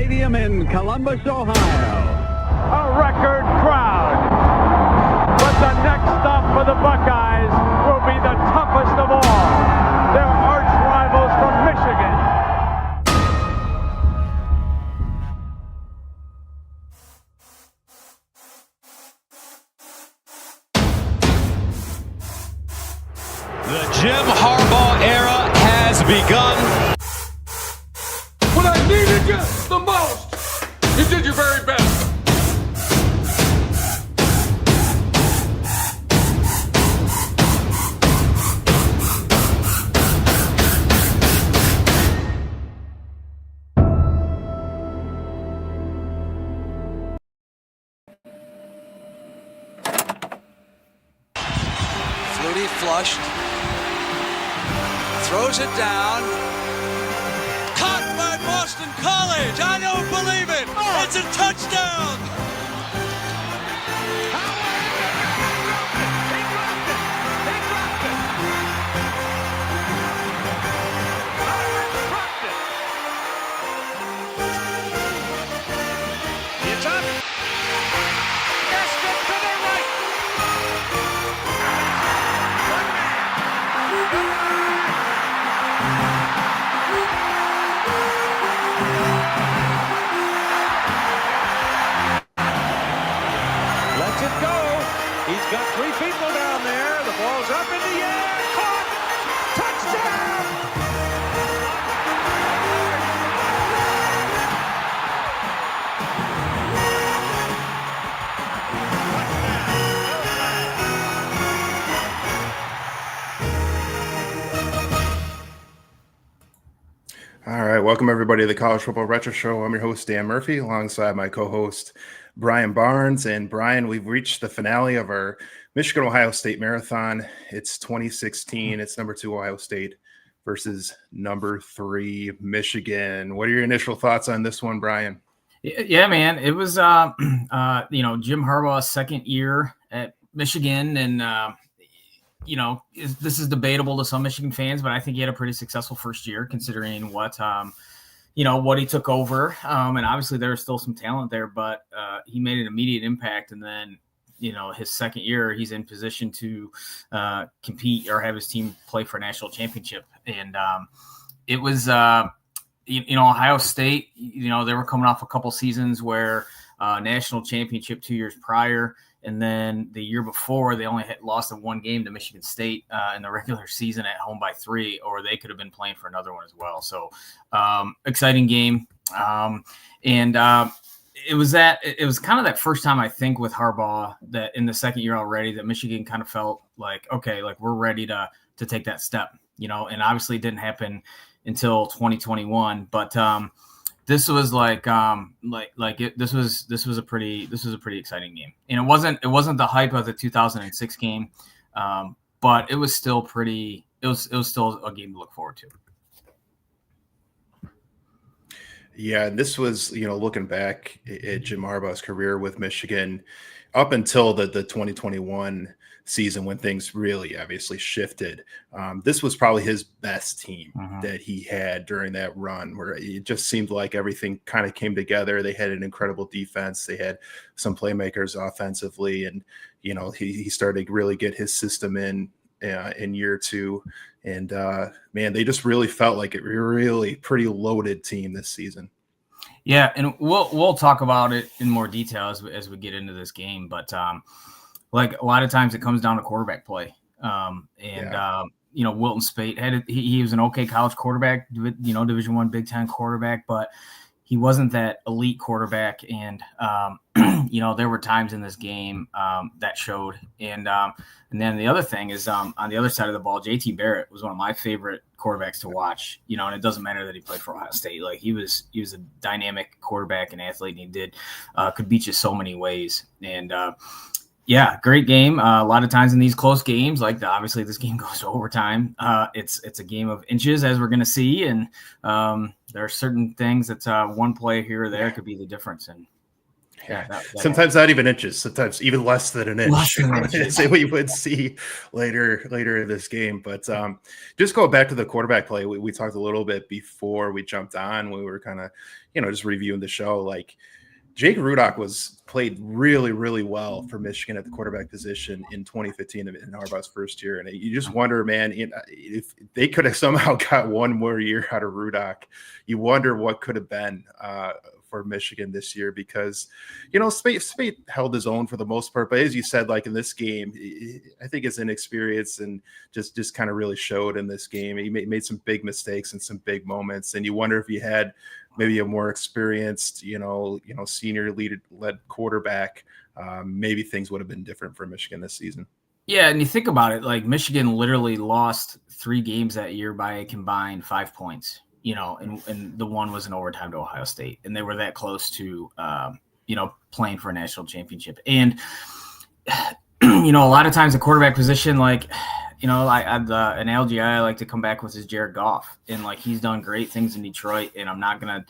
Stadium in Columbus, Ohio. A record crowd. But the next stop for the Buckeyes will be the toughest of all. Their arch rivals from Michigan. The Jim Harbaugh era has begun. When I needed you the most, you did your very best. Flutie flushed. Throws it down. Caught by Boston College. I don't believe it. It's a touchdown. It's up. Gaston to the right. Lets it go. He's got three people down there. The ball's up in the air. Caught. Touchdown. All right, welcome everybody to the College Football Retro Show. I'm your host, Dan Murphy, alongside my co-host, Brian Barnes. And Brian, we've reached the finale of our Michigan-Ohio State Marathon. It's 2016. It's number 2 Ohio State versus number 3 Michigan. What are your initial thoughts on this one, Brian? Yeah, man, it was Jim Harbaugh's second year at Michigan, and this is debatable to some Michigan fans, but I think he had a pretty successful first year considering what he took over. And obviously there was still some talent there, but he made an immediate impact. And then, his second year, he's in position to compete or have his team play for a national championship. And it was, Ohio State, they were coming off a couple seasons where national championship 2 years prior. And then the year before, they only had lost in one game to Michigan State in the regular season at home by 3, or they could have been playing for another one as well. So exciting game. It was kind of that first time, I think, with Harbaugh that in the second year already that Michigan kind of felt like, okay, like we're ready to take that step, and obviously it didn't happen until 2021. But this was this was a pretty exciting game, and it wasn't the hype of the 2006 game, but it was still pretty. It was still a game to look forward to. Yeah, and this was, looking back at Jim Harbaugh's career with Michigan up until the 2021 season when things really obviously shifted. This was probably his best team that he had during that run, where it just seemed like everything kind of came together. They had an incredible defense. They had some playmakers offensively, and he started to really get his system in year 2. And man, they just really felt like it really pretty loaded team this season. Yeah, and we'll talk about it in more detail as we get into this game, but like a lot of times it comes down to quarterback play. Wilton Speight he was an okay college quarterback, Division I, Big Ten quarterback, but he wasn't that elite quarterback. And, there were times in this game that showed. And then the other thing is on the other side of the ball, JT Barrett was one of my favorite quarterbacks to watch, and it doesn't matter that he played for Ohio State. Like he was a dynamic quarterback and athlete, and he could beat you so many ways. And, yeah, great game. A lot of times in these close games, obviously this game goes to overtime. It's a game of inches, as we're going to see, and there are certain things that one play here or there could be the difference. And Sometimes not even inches, sometimes even less than an inch. Say what you would see later in this game. But just go back to the quarterback play. We talked a little bit before we jumped on. We were kind of, just reviewing the show. Like Jake Rudock played really, really well for Michigan at the quarterback position in 2015 in Harbaugh's first year. And you just wonder, man, if they could have somehow got one more year out of Rudock, you wonder what could have been for Michigan this year, because, Spate held his own for the most part. But as you said, like in this game, I think his inexperience and just kind of really showed in this game. He made some big mistakes and some big moments. And you wonder if he had maybe a more experienced, senior led quarterback, maybe things would have been different for Michigan this season. Yeah, and you think about it, like Michigan literally lost 3 games that year by a combined 5 points, and the one was in overtime to Ohio State, and they were that close to, playing for a national championship. And, a lot of times the quarterback position, like, the analogy I like to come back with is Jared Goff, and like he's done great things in Detroit, and I'm not gonna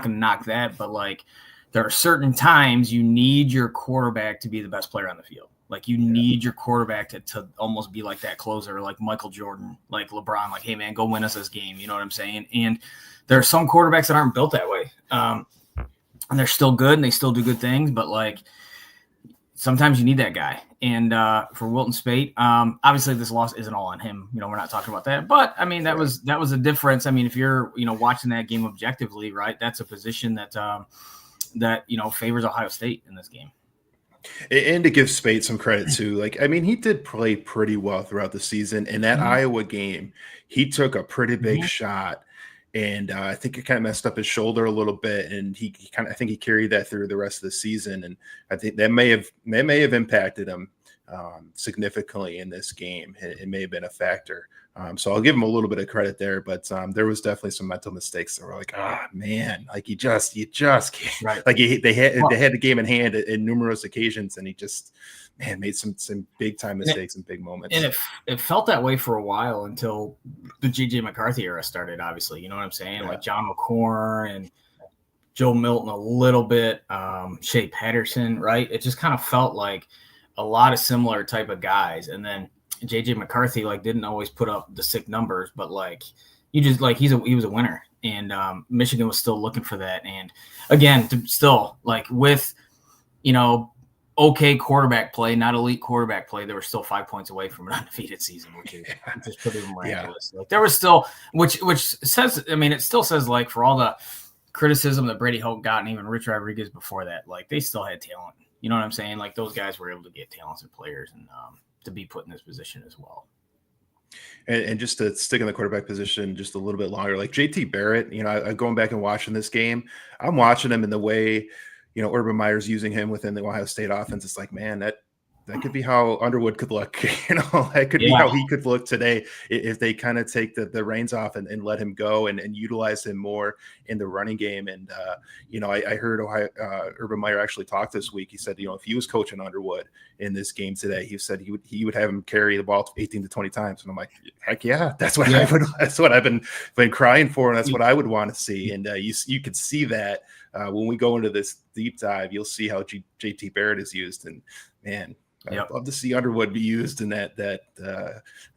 knock that, but like there are certain times you need your quarterback to be the best player on the field. Like you need your quarterback to almost be like that closer, like Michael Jordan, like LeBron, like, hey man, go win us this game. You know what I'm saying? And there are some quarterbacks that aren't built that way, and they're still good and they still do good things, but like sometimes you need that guy. And for Wilton Spate, obviously this loss isn't all on him. We're not talking about that. But, I mean, that was a difference. I mean, if you're, watching that game objectively, right, that's a position that favors Ohio State in this game. And to give Spate some credit, too. Like, I mean, he did play pretty well throughout the season. In that Iowa game, he took a pretty big shot. And I think it kind of messed up his shoulder a little bit, and I think he carried that through the rest of the season. And I think that may have impacted him significantly in this game. It may have been a factor. So I'll give him a little bit of credit there, but there was definitely some mental mistakes that were like, man, like you just can't. Right. Like they had the game in hand in numerous occasions, and he just made some big time mistakes and big moments. And it felt that way for a while until the J.J. McCarthy era started, obviously. You know what I'm saying? Yeah. Like John McCorn and Joe Milton a little bit, Shea Patterson, right? It just kind of felt like a lot of similar type of guys. And then J.J. McCarthy, like, didn't always put up the sick numbers, but, like, he was a winner. And Michigan was still looking for that. And, again, still, like, with, okay quarterback play, not elite quarterback play, they were still 5 points away from an undefeated season, which is pretty miraculous. Yeah. Like there was still, which says, I mean, it still says, like, for all the criticism that Brady Hoke got and even Rich Rodriguez before that, like they still had talent. You know what I'm saying? Like those guys were able to get talented players and to be put in this position as well. And just to stick in the quarterback position just a little bit longer, like JT Barrett, I going back and watching this game, I'm watching him in the way, Urban Meyer's using him within the Ohio State offense. It's like, man, that could be how Underwood could look. That could be how he could look today if they kind of take the reins off and let him go and utilize him more in the running game. And, I heard Urban Meyer actually talk this week. He said, if he was coaching Underwood in this game today, he said he would have him carry the ball 18 to 20 times. And I'm like, heck yeah, that's what I've been crying for. And that's what I would want to see. And you could see that when we go into this deep dive, you'll see how JT Barrett is used. And man, I'd love to see Underwood be used in that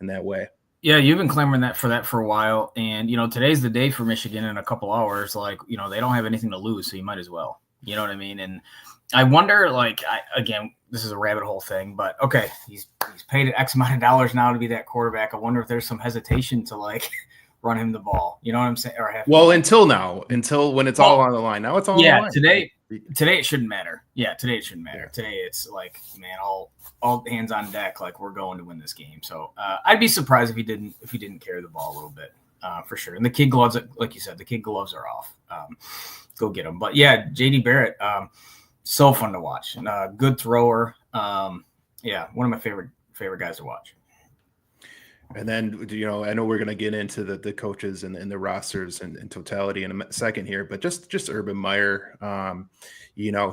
way. Yeah, you've been clamoring for that for a while, and today's the day for Michigan in a couple hours. Like they don't have anything to lose, so you might as well. You know what I mean? And I wonder, again, this is a rabbit hole thing, but okay, he's paid X amount of dollars now to be that quarterback. I wonder if there's some hesitation to run him the ball. You know what I'm saying? Until when it's all on the line. Now it's all on the line. Today it shouldn't matter. Yeah, today it shouldn't matter. Today it's like, man, all hands on deck. Like we're going to win this game. So I'd be surprised if he didn't carry the ball a little bit for sure. And the kid gloves, like you said, the kid gloves are off. Go get them. But yeah, JD Barrett, so fun to watch. Good thrower. One of my favorite guys to watch. And then, I know we're going to get into the coaches and the rosters and totality in a second here, but just Urban Meyer,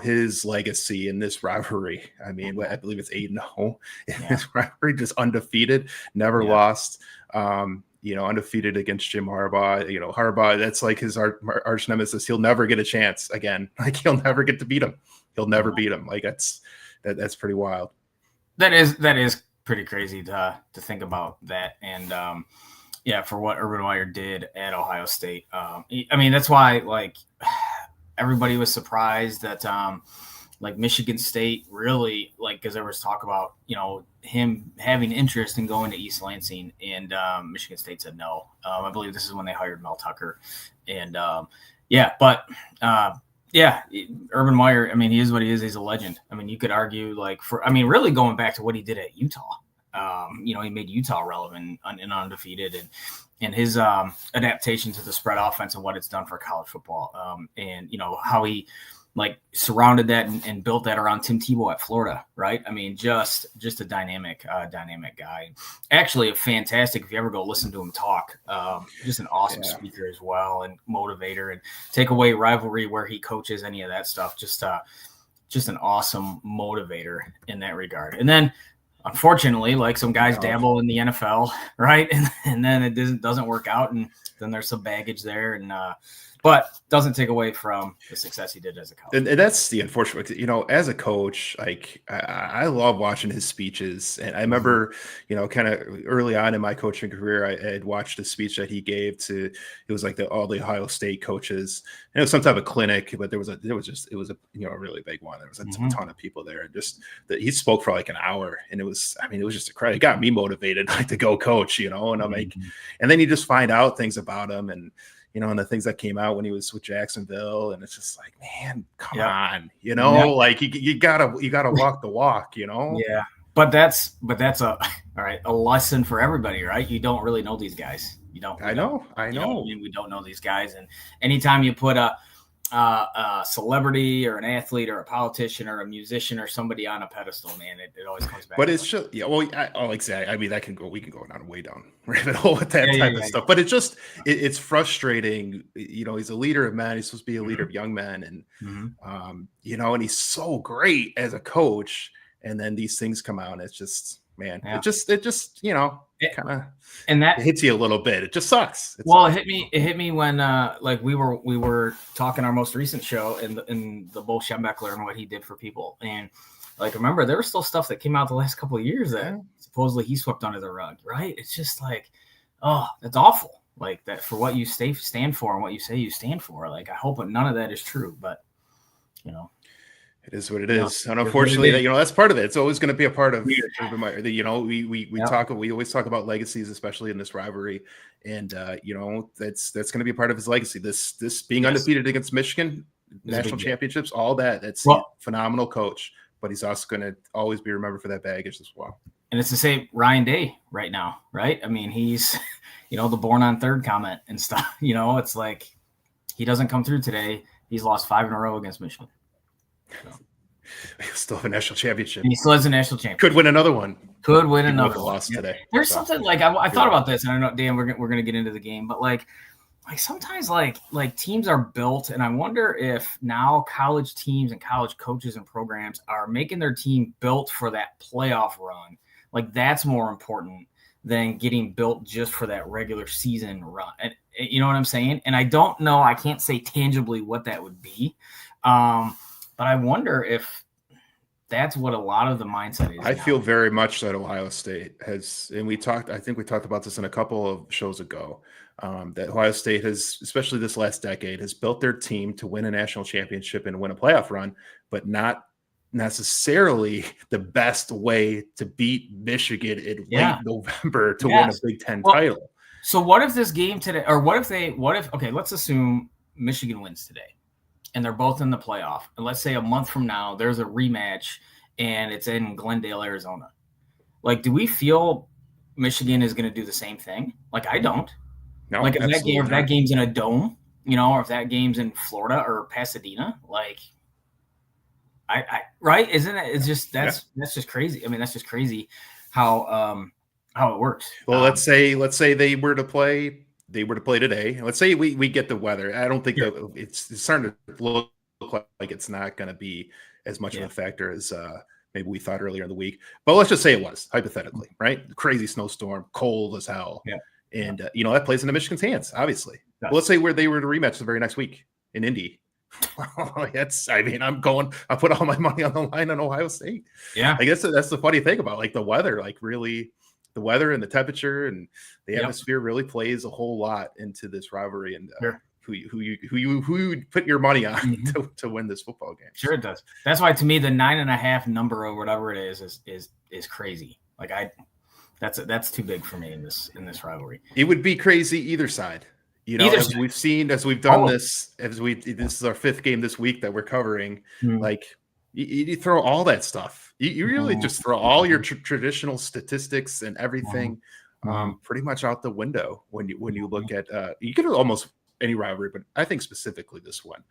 his legacy in this rivalry. I mean, I believe it's 8-0 in this rivalry, just undefeated, never lost. undefeated against Jim Harbaugh. Harbaugh, that's like his arch nemesis. He'll never get a chance again. Like, he'll never get to beat him. He'll never beat him. Like, that's pretty wild. That is pretty crazy to think about that. And for what Urban Meyer did at Ohio State. I mean, that's why, like, everybody was surprised that like Michigan State really, like, because there was talk about, him having interest in going to East Lansing, and Michigan State said no. I believe this is when they hired Mel Tucker. And Urban Meyer, I mean, he is what he is. He's a legend. I mean, you could argue, like, really going back to what he did at Utah. He made Utah relevant and undefeated, and his adaptation to the spread offense and what it's done for college football. And how he, like, surrounded that and built that around Tim Tebow at Florida, right? I mean, just a dynamic guy. Actually, a fantastic, if you ever go listen to him talk, just an awesome speaker as well, and motivator, and take away rivalry where he coaches, any of that stuff. Just an awesome motivator in that regard. And then, unfortunately, like, some guys dabble in the NFL, right? And then it doesn't work out, and then there's some baggage there, and but doesn't take away from the success he did as a coach. And that's the unfortunate, as a coach, like, I love watching his speeches. And I remember, kind of early on in my coaching career, I had watched a speech that he gave to, it was like all the Ohio State coaches. And it was some type of clinic, but it was a really big one. There was a ton of people there, and just that he spoke for like an hour, and it was just incredible. It got me motivated, like, to go coach, and I'm like, and then you just find out things about him, and and the things that came out when he was with Jacksonville, and it's just like, man, come on, like, you gotta walk the walk, Yeah, but that's a lesson for everybody, right? You don't really know these guys. You don't. I know. We don't know these guys, and anytime you put a celebrity or an athlete or a politician or a musician or somebody on a pedestal, man, it always comes back. But it's just, exactly. I mean, we can go way down rabbit hole with that type of stuff. But it's frustrating. He's a leader of men. He's supposed to be a leader of young men, and and he's so great as a coach. And then these things come out, and it's just, man, it just kind of, and that hits you a little bit. It just sucks. It hit me when like we were talking our most recent show in the Bo Schembechler and what he did for people. And, like, remember, there was still stuff that came out the last couple of years that supposedly he swept under the rug, right? It's just like, oh, that's awful. Like, that, for what you stand for and what you say you stand for. Like, I hope none of that is true, but it is what it is. And unfortunately, that's part of it. It's always going to be a part of Urban Meyer. We always talk about legacies, especially in this rivalry. And that's going to be a part of his legacy. This being undefeated against Michigan, national championships, all that. That's a phenomenal coach, but he's also going to always be remembered for that baggage as well. And it's the same Ryan Day right now, right? I mean, he's, the born on third comment and stuff. It's like, he doesn't come through today. He's lost 5 in a row against Michigan. So. He still have a national championship. He still has a national championship. Could win another one. Lost today. There's something like I thought about this, and I know, Dan, we're gonna get into the game, but like sometimes like teams are built, and I wonder if now college teams and college coaches and programs are making their team built for that playoff run. Like, that's more important than getting built just for that regular season run. And you know what I'm saying? And I don't know. I can't say tangibly what that would be. But I wonder if that's what a lot of the mindset is. I feel very much that Ohio State has, and I think we talked about this in a couple of shows ago, that Ohio State has, especially this last decade, has built their team to win a national championship and win a playoff run, but not necessarily the best way to beat Michigan in late November to win a Big Ten title. So what if this game today, or okay, let's assume Michigan wins today, and they're both in the playoff. And let's say a month from now, there's a rematch and it's in Glendale, Arizona. Like, do we feel Michigan is going to do the same thing? Like, I don't. No, like, if that game's in a dome, or if that game's in Florida or Pasadena, like, I right? Isn't it? It's just, that's just crazy. I mean, that's just crazy how it works. Well, let's say they were to play today. Let's say we get the weather. I don't think that it's starting to look like it's not going to be as much of a factor as maybe we thought earlier in the week. But let's just say it was, hypothetically, right? Crazy snowstorm, cold as hell. Yeah. And, that plays into Michigan's hands, obviously. Well, let's say where they were to rematch the very next week in Indy. I'm put all my money on the line on Ohio State. Yeah. I guess that's the funny thing about the weather, really the weather and the temperature and the atmosphere really plays a whole lot into this rivalry and who you would put your money on to win this football game. Sure it does. That's why to me the 9.5 number or whatever it is crazy. That's too big for me in this rivalry. It would be crazy either side. As we've done this, this is our 5th game this week that we're covering. You throw all that stuff. You really just throw all your traditional statistics and everything pretty much out the window when you look at you get almost any rivalry, but I think specifically this one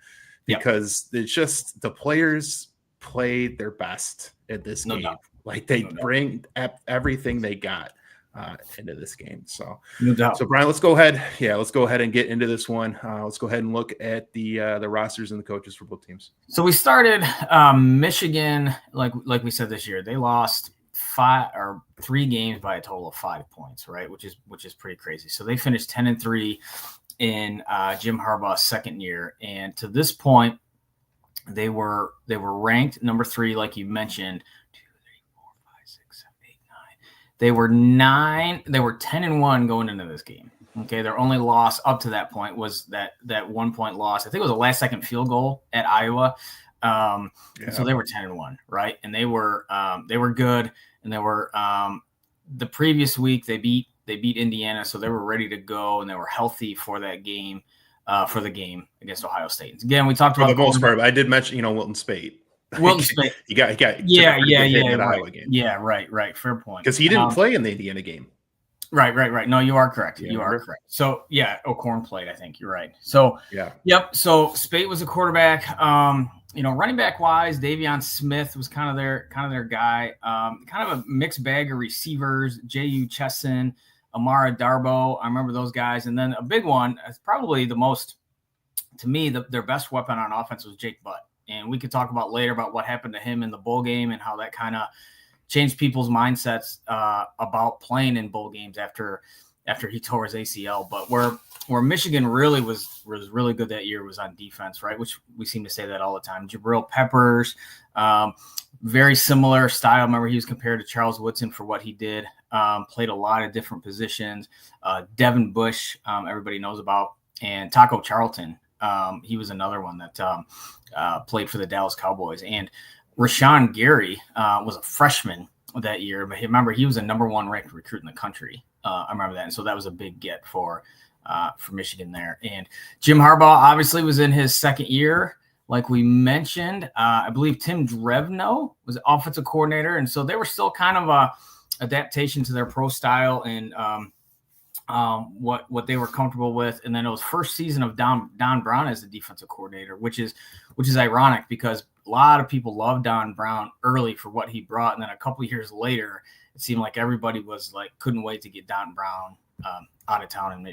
because it's just the players played their best at this game. Doubt. They bring everything they got into this game. So, no doubt. So Brian, let's go ahead. Yeah, let's go ahead and get into this one. Let's go ahead and look at the rosters and the coaches for both teams. So we started Michigan, like we said this year, they lost 3 games by a total of 5 points, right? Which is pretty crazy. So they finished 10-3 in Jim Harbaugh's second year, and to this point, they were ranked number 3, like you mentioned. They were 10-1 going into this game. Okay, their only loss up to that point was that 1 point loss. I think it was a last second field goal at Iowa. So they were 10-1, right? And they were good. And they were the previous week they beat Indiana, so they were ready to go and they were healthy for that game, for the game against Ohio State. And again, we talked about for the most part. I did mention Wilton Speight. Wilton Speight. He got yeah, right. Iowa game. Yeah, right. Fair point. Because he didn't play in the Indiana game. Right. No, you are correct. You are correct. So O'Korn played. I think you're right. So yep. So Speight was a quarterback. Running back wise, Davion Smith was kind of their guy. Kind of a mixed bag of receivers. J.U. Chesson, Amara Darbo. I remember those guys. And then a big one, probably the most, to me, their best weapon on offense was Jake Butt. And we could talk about later about what happened to him in the bowl game and how that kind of changed people's mindsets about playing in bowl games after he tore his ACL. But where Michigan really was really good that year was on defense, right? Which we seem to say that all the time. Jabril Peppers, very similar style. Remember, he was compared to Charles Woodson for what he did. Played a lot of different positions. Devin Bush, everybody knows about, and Taco Charlton. He was another one that played for the Dallas Cowboys. And Rashawn Gary was a freshman that year, but remember, he was a number 1 ranked recruit in the country. I remember that. And so that was a big get for Michigan there. And Jim Harbaugh obviously was in his second year. Like we mentioned, I believe Tim Drevno was offensive coordinator. And so they were still kind of a adaptation to their pro style and what they were comfortable with. And then it was first season of Don Brown as the defensive coordinator, which is ironic because a lot of people loved Don Brown early for what he brought. And then a couple of years later, it seemed like everybody was couldn't wait to get Don Brown out of town and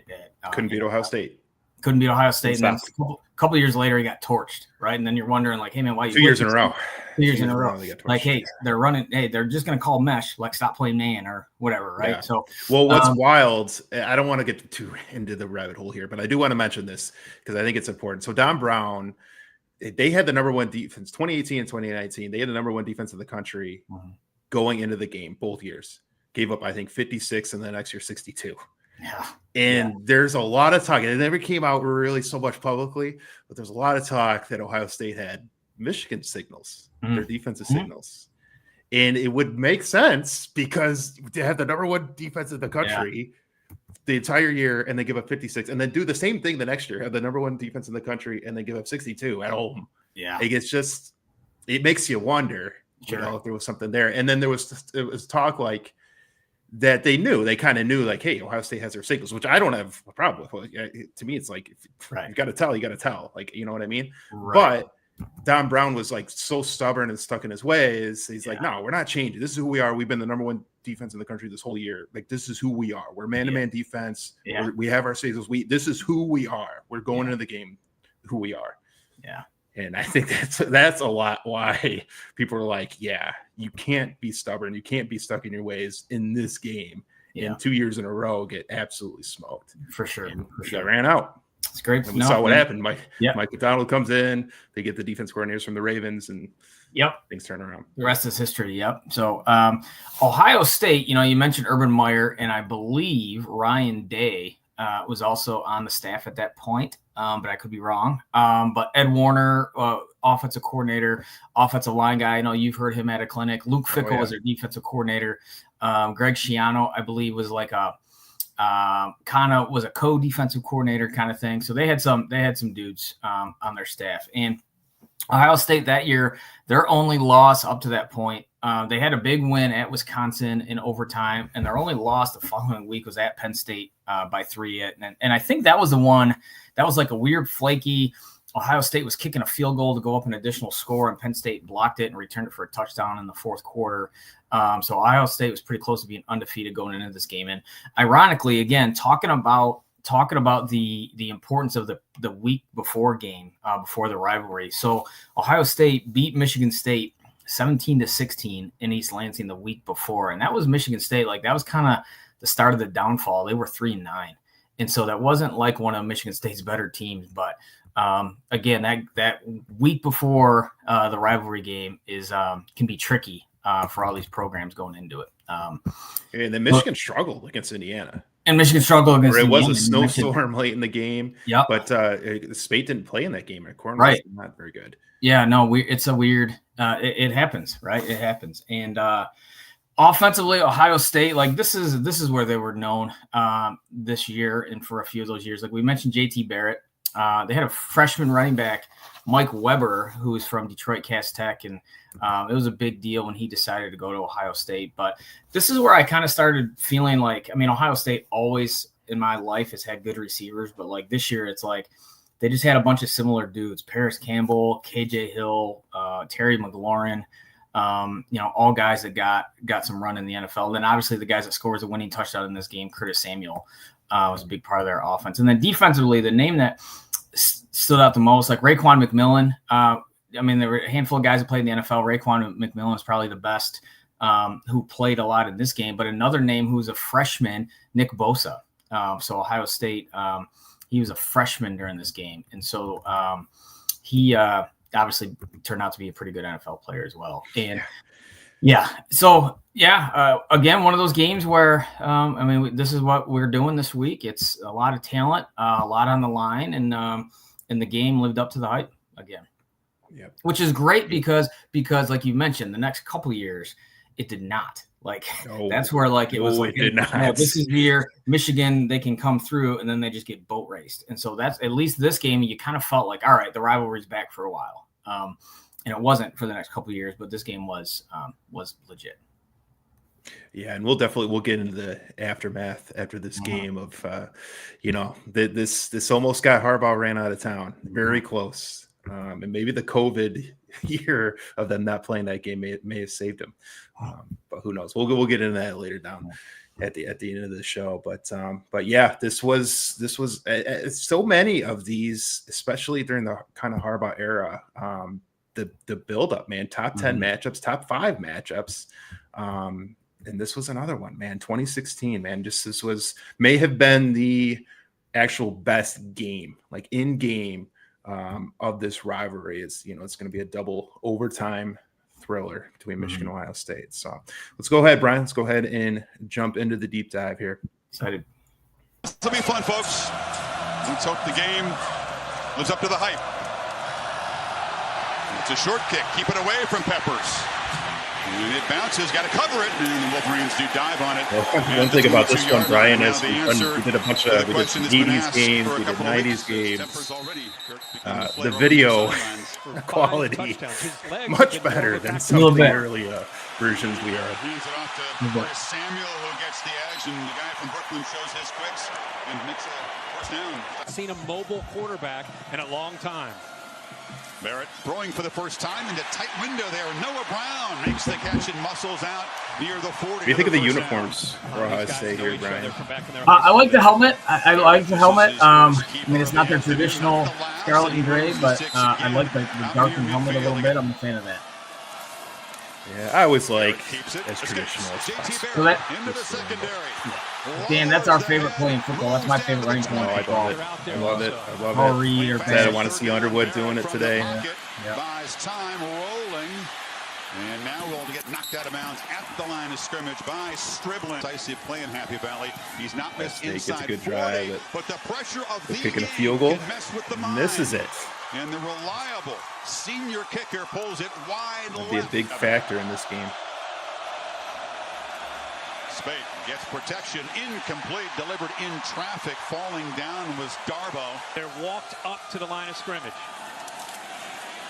couldn't beat Ohio State. Couldn't beat Ohio State. And then a couple of years later, he got torched, right? And then you're wondering, hey, man, why you 2 years in a row? 2 years in a row. Hey, they're running. Hey, they're just going to call mesh, stop playing man or whatever, right? Yeah. So, well, what's wild, I don't want to get too into the rabbit hole here, but I do want to mention this because I think it's important. So Don Brown, they had the number 1 defense, 2018 and 2019. They had the number 1 defense in the country going into the game both years. Gave up, I think, 56 and the next year 62. Yeah. And there's a lot of talk, and it never came out really so much publicly, but there's a lot of talk that Ohio State had Michigan signals, their defensive signals. And it would make sense because they have the number 1 defense in the country the entire year, and they give up 56, and then do the same thing the next year, have the number 1 defense in the country, and they give up 62 at home. Yeah. It makes you wonder, if there was something there. And then it was talk that they kind of knew, hey, Ohio State has their signals, which I don't have a problem with. To me, it's you got to tell, you know what I mean? Right. But Don Brown was so stubborn and stuck in his ways. He's no, we're not changing. This is who we are. We've been the number 1 defense in the country this whole year. This is who we are. We're man-to-man defense. Yeah. We have our signals. This is who we are. We're going into the game who we are. Yeah. And I think that's a lot why people are you can't be stubborn. You can't be stuck in your ways in this game in 2 years in a row get absolutely smoked. For sure. They ran out. It's great. And we saw what happened. Mike McDonald comes in. They get the defense coordinators from the Ravens, and things turn around. The rest is history. Yep. So Ohio State, you mentioned Urban Meyer, and I believe Ryan Day was also on the staff at that point, but I could be wrong. But Ed Warner, offensive coordinator, offensive line guy. I know you've heard him at a clinic. Luke Fickell was their defensive coordinator. Greg Schiano, I believe, was like a kind of was a co-defensive coordinator kind of thing. So they had some dudes on their staff. And Ohio State that year, their only loss up to that point, they had a big win at Wisconsin in overtime, and their only loss the following week was at Penn State by 3. And I think that was the one that was like a weird flaky. Ohio State was kicking a field goal to go up an additional score, and Penn State blocked it and returned it for a touchdown in the fourth quarter. So Ohio State was pretty close to being undefeated going into this game. And ironically, again, talking about the importance of the week before game, before the rivalry. So Ohio State beat Michigan State 17-16 in East Lansing the week before. And that was Michigan State. Like, that was kind of the start of the downfall. They were 3-9. And so that wasn't like one of Michigan State's better teams. But again, that week before the rivalry game can be tricky for all these programs going into it. And then Michigan struggled against Indiana. And Michigan struggled against Indiana. It was a snowstorm late in the game. Yep. But Spate didn't play in that game. Corn was not very good. Yeah, no, it's a weird it happens, right? It happens. And offensively, Ohio State, like this is where they were known this year and for a few of those years. Like we mentioned JT Barrett. They had a freshman running back, Mike Weber, who was from Detroit Cass Tech, and it was a big deal when he decided to go to Ohio State. But this is where I kind of started feeling like, I mean, Ohio State always in my life has had good receivers, but like this year it's like they just had a bunch of similar dudes: Paris Campbell, KJ Hill, Terry McLaurin. All guys that got some run in the NFL. And then obviously the guys that scores the winning touchdown in this game, Curtis Samuel, was a big part of their offense. And then defensively, the name that stood out the most, like Raekwon McMillan. There were a handful of guys that played in the NFL. Raekwon McMillan is probably the best who played a lot in this game. But another name who's a freshman, Nick Bosa. So Ohio State, he was a freshman during this game. And so he obviously turned out to be a pretty good NFL player as well. And again, one of those games where, this is what we're doing this week. It's a lot of talent, a lot on the line, and the game lived up to the hype again. Yeah, which is great because like you mentioned, the next couple of years, it did not. That's where it did not. This is the year Michigan, they can come through, and then they just get boat raced. And so that's at least this game, you kind of felt like, all right, the rivalry's back for a while. And it wasn't for the next couple of years, but this game was legit. Yeah, and we'll get into the aftermath after this game of, this almost got Harbaugh ran out of town, very close, and maybe the COVID year of them not playing that game may have saved him, but who knows? We'll get into that later down at the end of the show. But yeah, this was so many of these, especially during the kind of Harbaugh era. The build-up, man, top 10 matchups, top 5 matchups. And this was another one, man, 2016, man, may have been the actual best game, like in game of this rivalry. It's going to be a double overtime thriller between Michigan and Ohio State. So let's go ahead, Brian. Let's go ahead and jump into the deep dive here. Excited. This will be fun, folks. Let's hope the game lives up to the hype. It's a short kick. Keep it away from Peppers. And it bounces. Got to cover it. And the Wolverines do dive on it. One thing about this one, Brian, is we did a bunch of 80s games, we did 90s games. The video quality much better than some of the early versions we are. Hands it off to Samuel, who gets the edge, and the guy from Brooklyn shows his quicks and makes a first down. I've seen a mobile quarterback in a long time. Barrett throwing for the first time into tight window there. Noah Brown makes the catch and muscles out near the 40. What do you think of the uniforms for Ohio State here, Brian? I like the helmet. I like the helmet. It's not their traditional scarlet and gray, but I like the darkened helmet a little bit. I'm a fan of that. Yeah, I always like as traditional as possible. So that, Dan, that's our favorite play in football. That's my favorite running play in football. I love it. I love Paul it. Reed or I want to see Underwood doing it today. Buys time rolling. And now we'll get knocked out of bounds at the line of scrimmage by Striblin. Decisive play in Happy Valley. He's not missed inside. Gets a good drive. But the pressure of the kicking a field goal. And this is it. And the reliable senior kicker pulls it wide left. Be a big factor in this game. Spate gets protection, incomplete, delivered in traffic. Falling down was Darbo. They're walked up to the line of scrimmage.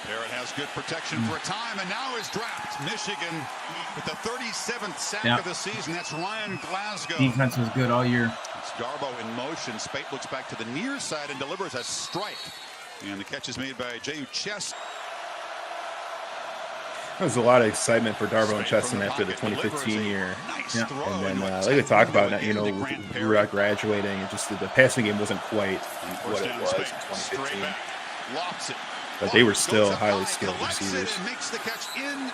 Barrett has good protection for a time, and now is dropped. Michigan with the 37th sack of the season. That's Ryan Glasgow. Defense was good all year. It's Darbo in motion. Spate looks back to the near side and delivers a strike. And the catch is made by J.U. Chess. There was a lot of excitement for Darbo and Chesson after the 2015 year. And then, like we talk about, you know, we were graduating, and just the passing game wasn't quite what it was in 2015. But they were still highly skilled receivers. And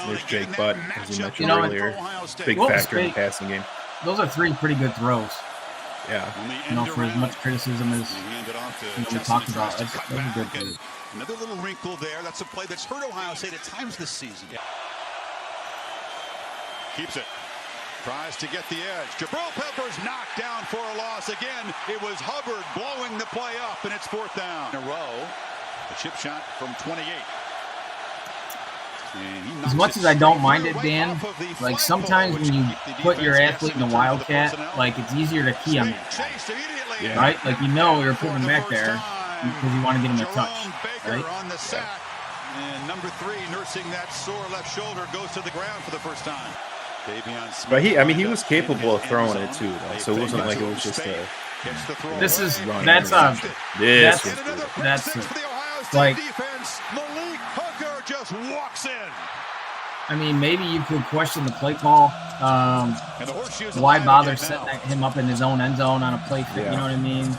there's Jake Butt, as you mentioned earlier. Big factor in the passing game. Those are three pretty good throws. Yeah. You know, for as much criticism as we talked about, that's a good play. Another little wrinkle there. That's a play that's hurt Ohio State at times this season. Keeps it. Tries to get the edge. Jabril Peppers knocked down for a loss again. It was Hubbard blowing the play up, and it's 4th down in a row. The chip shot from 28. As much as I don't mind it, Dan, like sometimes when you put your athlete in the Wildcat, like it's easier to key on that, right? Like you know you're putting him back there because you want to get him a touch, right? And number 3, nursing that sore left shoulder, goes to the ground for the first time. But he was capable of throwing it too, though. So it wasn't like it was just a. Like. Malik Hooker just walks in. I mean, maybe you could question the play call. Why bother setting him up in his own end zone on a play fit? You know what I mean?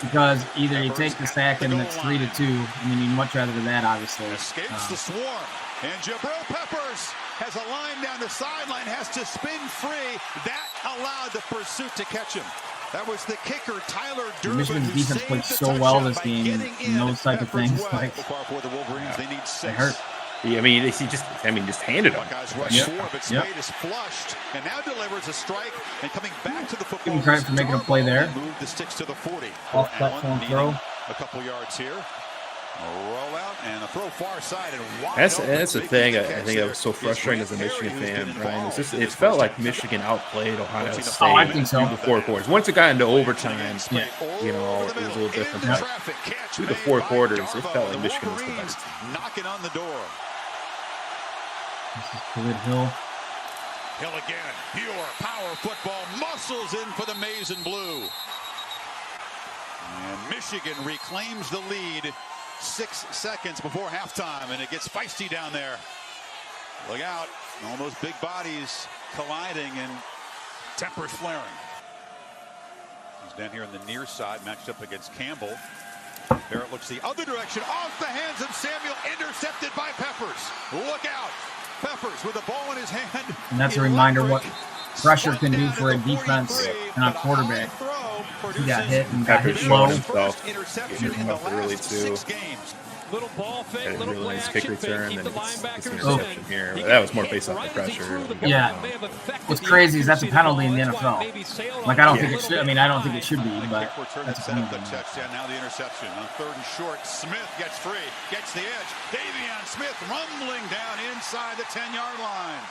Because either you take the sack and it's 3-2. I mean, you'd much rather do that, obviously. Escapes the swarm, and Jabril Peppers has a line down the sideline, has to spin free. That allowed the pursuit to catch him. That was the kicker, Tyler Durbin. Michigan's defense played so well this game, and those type of things. Like, they hurt. Yeah, I mean, just handed him. But Spade is flushed, and now delivers a strike, and coming back to the football. Give him credit for making a play there. Move the sticks to the 40. Off platform throw. A couple yards here. A roll out and a throw far side and wide. That's the thing. I think that was so frustrating as a Michigan fan, Brian. It felt like Michigan outplayed Ohio State. Oh, I think so. Through the 4 quarters. Once it got into overtime, you know, it was a little different. But through the 4 quarters, it felt like Michigan was the better team. Knocking on the door. This is Khalid Hill. Hill again. Pure power football. Muscles in for the maize and blue. And Michigan reclaims the lead. 6 seconds before halftime, and it gets feisty down there. Look out. All those big bodies colliding and tempers flaring. He's down here on the near side, matched up against Campbell. Barrett looks the other direction, off the hands of Samuel, intercepted by Peppers. Look out. Peppers with the ball in his hand. And that's a reminder what pressure can do for a defense and a quarterback. He got hit and got hit low. Interception early too. Little ball fake, little play kick action return, fake, keep and the interception here. But that was more based off the pressure. Yeah. What's crazy is that's a penalty in the NFL. Like I don't think it should. I mean, I don't think it should be, but that's a penalty. Now the interception on 3rd and short. Smith gets free, gets the edge. Davion Smith rumbling down inside the 10-yard line.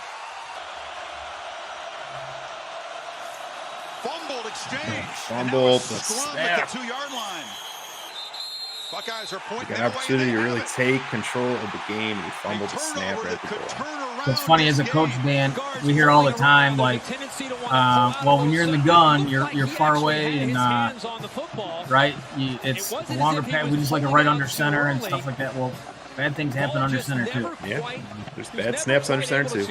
Fumbled exchange. Fumbled. Scrum at the 2-yard line. Buckeyes are pointing an opportunity to really take control of the game, and he fumbled the snap right before. What's funny as a coach, Dan, we hear all the time, like, well, when you're in the gun, you're far away, and right, it's a longer pass. We just like it right under center and stuff like that. Well, bad things happen under center too. Yeah, there's bad snaps under center too.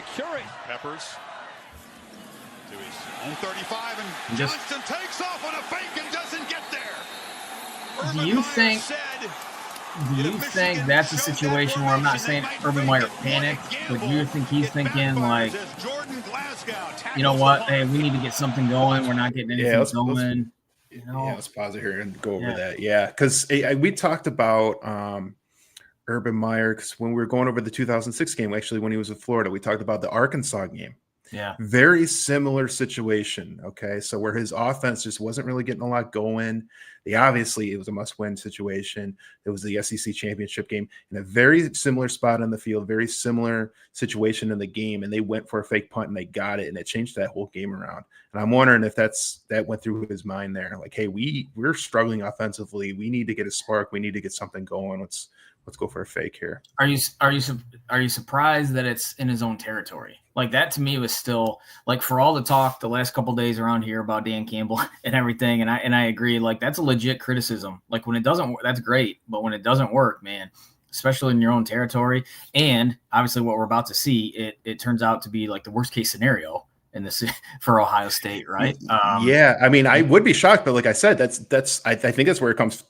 Peppers to his own 35, and Johnston takes off on a fake and doesn't get there. Do you think Do you think that's a situation where I'm not saying Urban Meyer panicked, but do you think he's thinking like, you know what? Hey, we need to get something going. We're not getting anything going. Let's pause it here and go over that. Yeah, because we talked about Urban Meyer because when we were going over the 2006 game, actually when he was in Florida, we talked about the Arkansas game. Yeah. Very similar situation. Okay. So where his offense just wasn't really getting a lot going. Obviously it was a must-win situation. It was the SEC championship game in a very similar spot on the field, very similar situation in the game. And they went for a fake punt and they got it. And it changed that whole game around. And I'm wondering if that went through his mind there. Like, hey, we're struggling offensively. We need to get a spark. We need to get something going. Let's go for a fake here. Are you surprised that it's in his own territory? Like that to me was still like for all the talk the last couple of days around here about Dan Campbell and everything, and I agree. Like that's a legit criticism. Like when it doesn't work, that's great, but when it doesn't work, man, especially in your own territory, and obviously what we're about to see, it turns out to be like the worst case scenario in this for Ohio State, right? Yeah, I mean, I would be shocked, but like I said, I think that's where it comes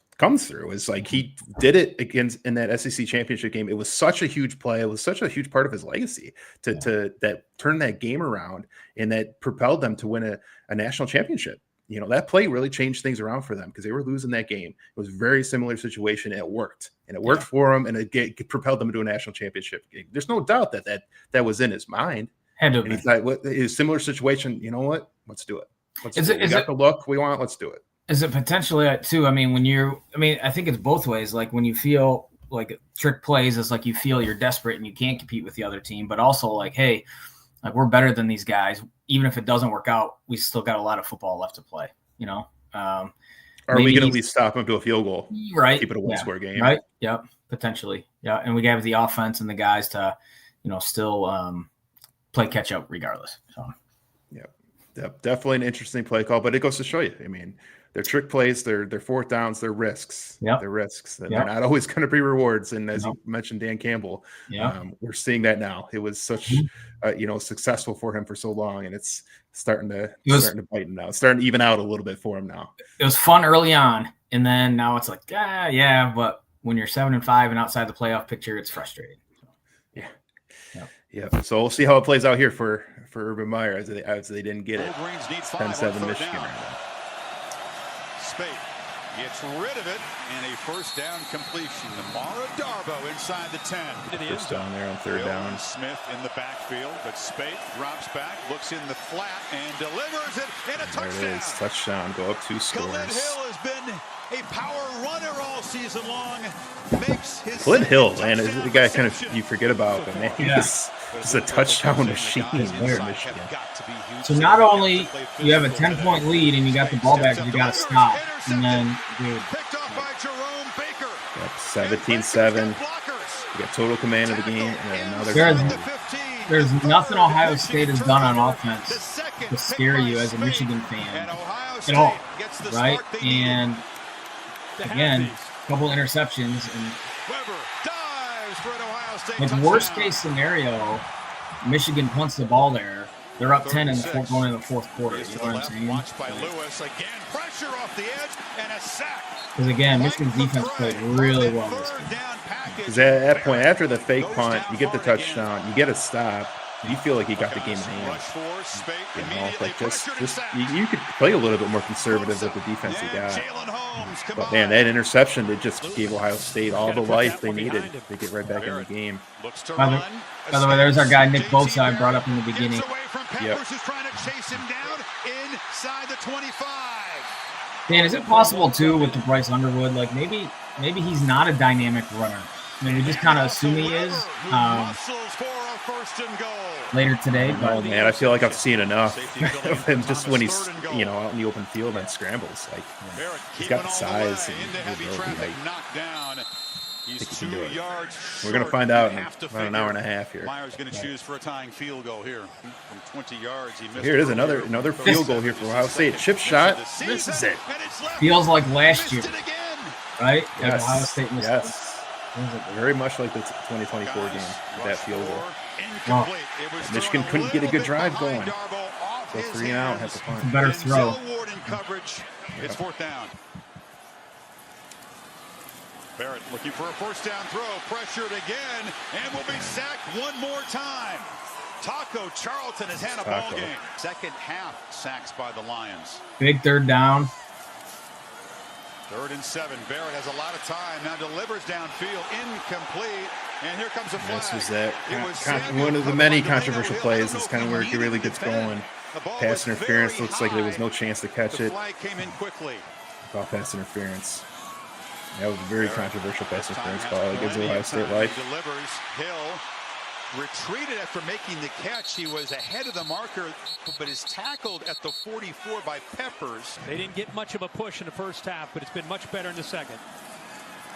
through is like he did it against in that SEC championship game. It was such a huge play. It was such a huge part of his legacy to that turn that game around and that propelled them to win a national championship. You know, that play really changed things around for them because they were losing that game. It was a very similar situation. And it worked for them and it propelled them to a national championship game. There's no doubt that was in his mind. And he thought, what is similar situation? You know what? Let's do it. We got the look we want. Let's do it. Is it potentially too? I mean, I think it's both ways. Like when you feel like trick plays, it's like you feel you're desperate and you can't compete with the other team, but also like, hey, like we're better than these guys. Even if it doesn't work out, we still got a lot of football left to play. You know, are we going to at least stop them to a field goal? Right, keep it a one-score game. Right. Yep. Potentially. Yeah, and we have the offense and the guys to, still play catch up regardless. So. Yep. Definitely an interesting play call, but it goes to show you. I mean. They're trick plays, they're fourth downs, they're risks. Yep. They're risks. They're not always going to be rewards. And as Yep. you mentioned, Dan Campbell, Yep. We're seeing that now. It was such, successful for him for so long, and it's starting to bite him now. It's starting to even out a little bit for him now. It was fun early on, and then now it's like, but when you're 7-5 and outside the playoff picture, it's frustrating. Yeah. So we'll see how it plays out here for Urban Meyer as they didn't get it. 10-7 Michigan right now. Spate gets rid of it, and a first down completion. Mara Darbo inside the 10. First down there on third down. Smith in the backfield, but Spate drops back, looks in the flat, and delivers it in a touchdown. There it is, touchdown. Go up 2 scores. Khalid Hill has been a power runner all season long. Makes his Khalid Hill, man, is the guy kind of you forget about, but man, he's a touchdown machine there in Michigan. So not only you have a 10-point lead and you got the ball back, you got to stop. And then, dude. 17-7. You got total command of the game. And there's nothing Ohio State has done on offense to scare you as a Michigan fan at all, right? And again, a couple interceptions. And like worst case semario, Michigan punts the ball there. They're up 10 going in the fourth quarter. You know what I'm saying? Because again, Michigan's defense played really well this game. Because at that point, after the fake punt, you get the touchdown, you get a stop, you feel like you got the game in hand. Like just you could play a little bit more conservative with the defense you got. But man, that interception, it just gave Ohio State all the life they needed to get right back in the game. By the way, there's our guy Nick Bosa I brought up in the beginning. Yep. Dan, is it possible too with the Bryce Underwood? Like maybe he's not a dynamic runner. I mean, we just kind of assume he is later today. But man, I feel like I've seen enough of him just when he's out in the open field and scrambles. Like he's got the size and the ability. I think he can do it. We're going to find out in about an hour and a half here. Myers going to choose for a tying field goal here from 20 yards. Here it is, another field goal here for Ohio State. Chip shot. This is it. Feels like last year, right? Yes. Like Ohio State missed it. Very much like the 2024 game with that field goal. Well, Michigan couldn't get a good drive going. So 3 and out, has to punt. Better throw. It's fourth down. Barrett looking for a first down throw, pressured again, and will be sacked one more time. Taco Charlton has had a ball game. Second half sacks by the Lions. Big third down. 3rd and 7. Barrett has a lot of time. Now delivers downfield. Incomplete. And here comes a flag. This was that one of the many controversial plays. This is kind of where it really gets going. Pass interference. Looks like there was no chance to catch it. Flag came in quickly. Call pass interference. That was a very controversial pass interference call. It gives Ohio State life. Delivers. Hill retreated after making the catch. He was ahead of the marker, but is tackled at the 44 by Peppers. They didn't get much of a push in the first half, but it's been much better in the second.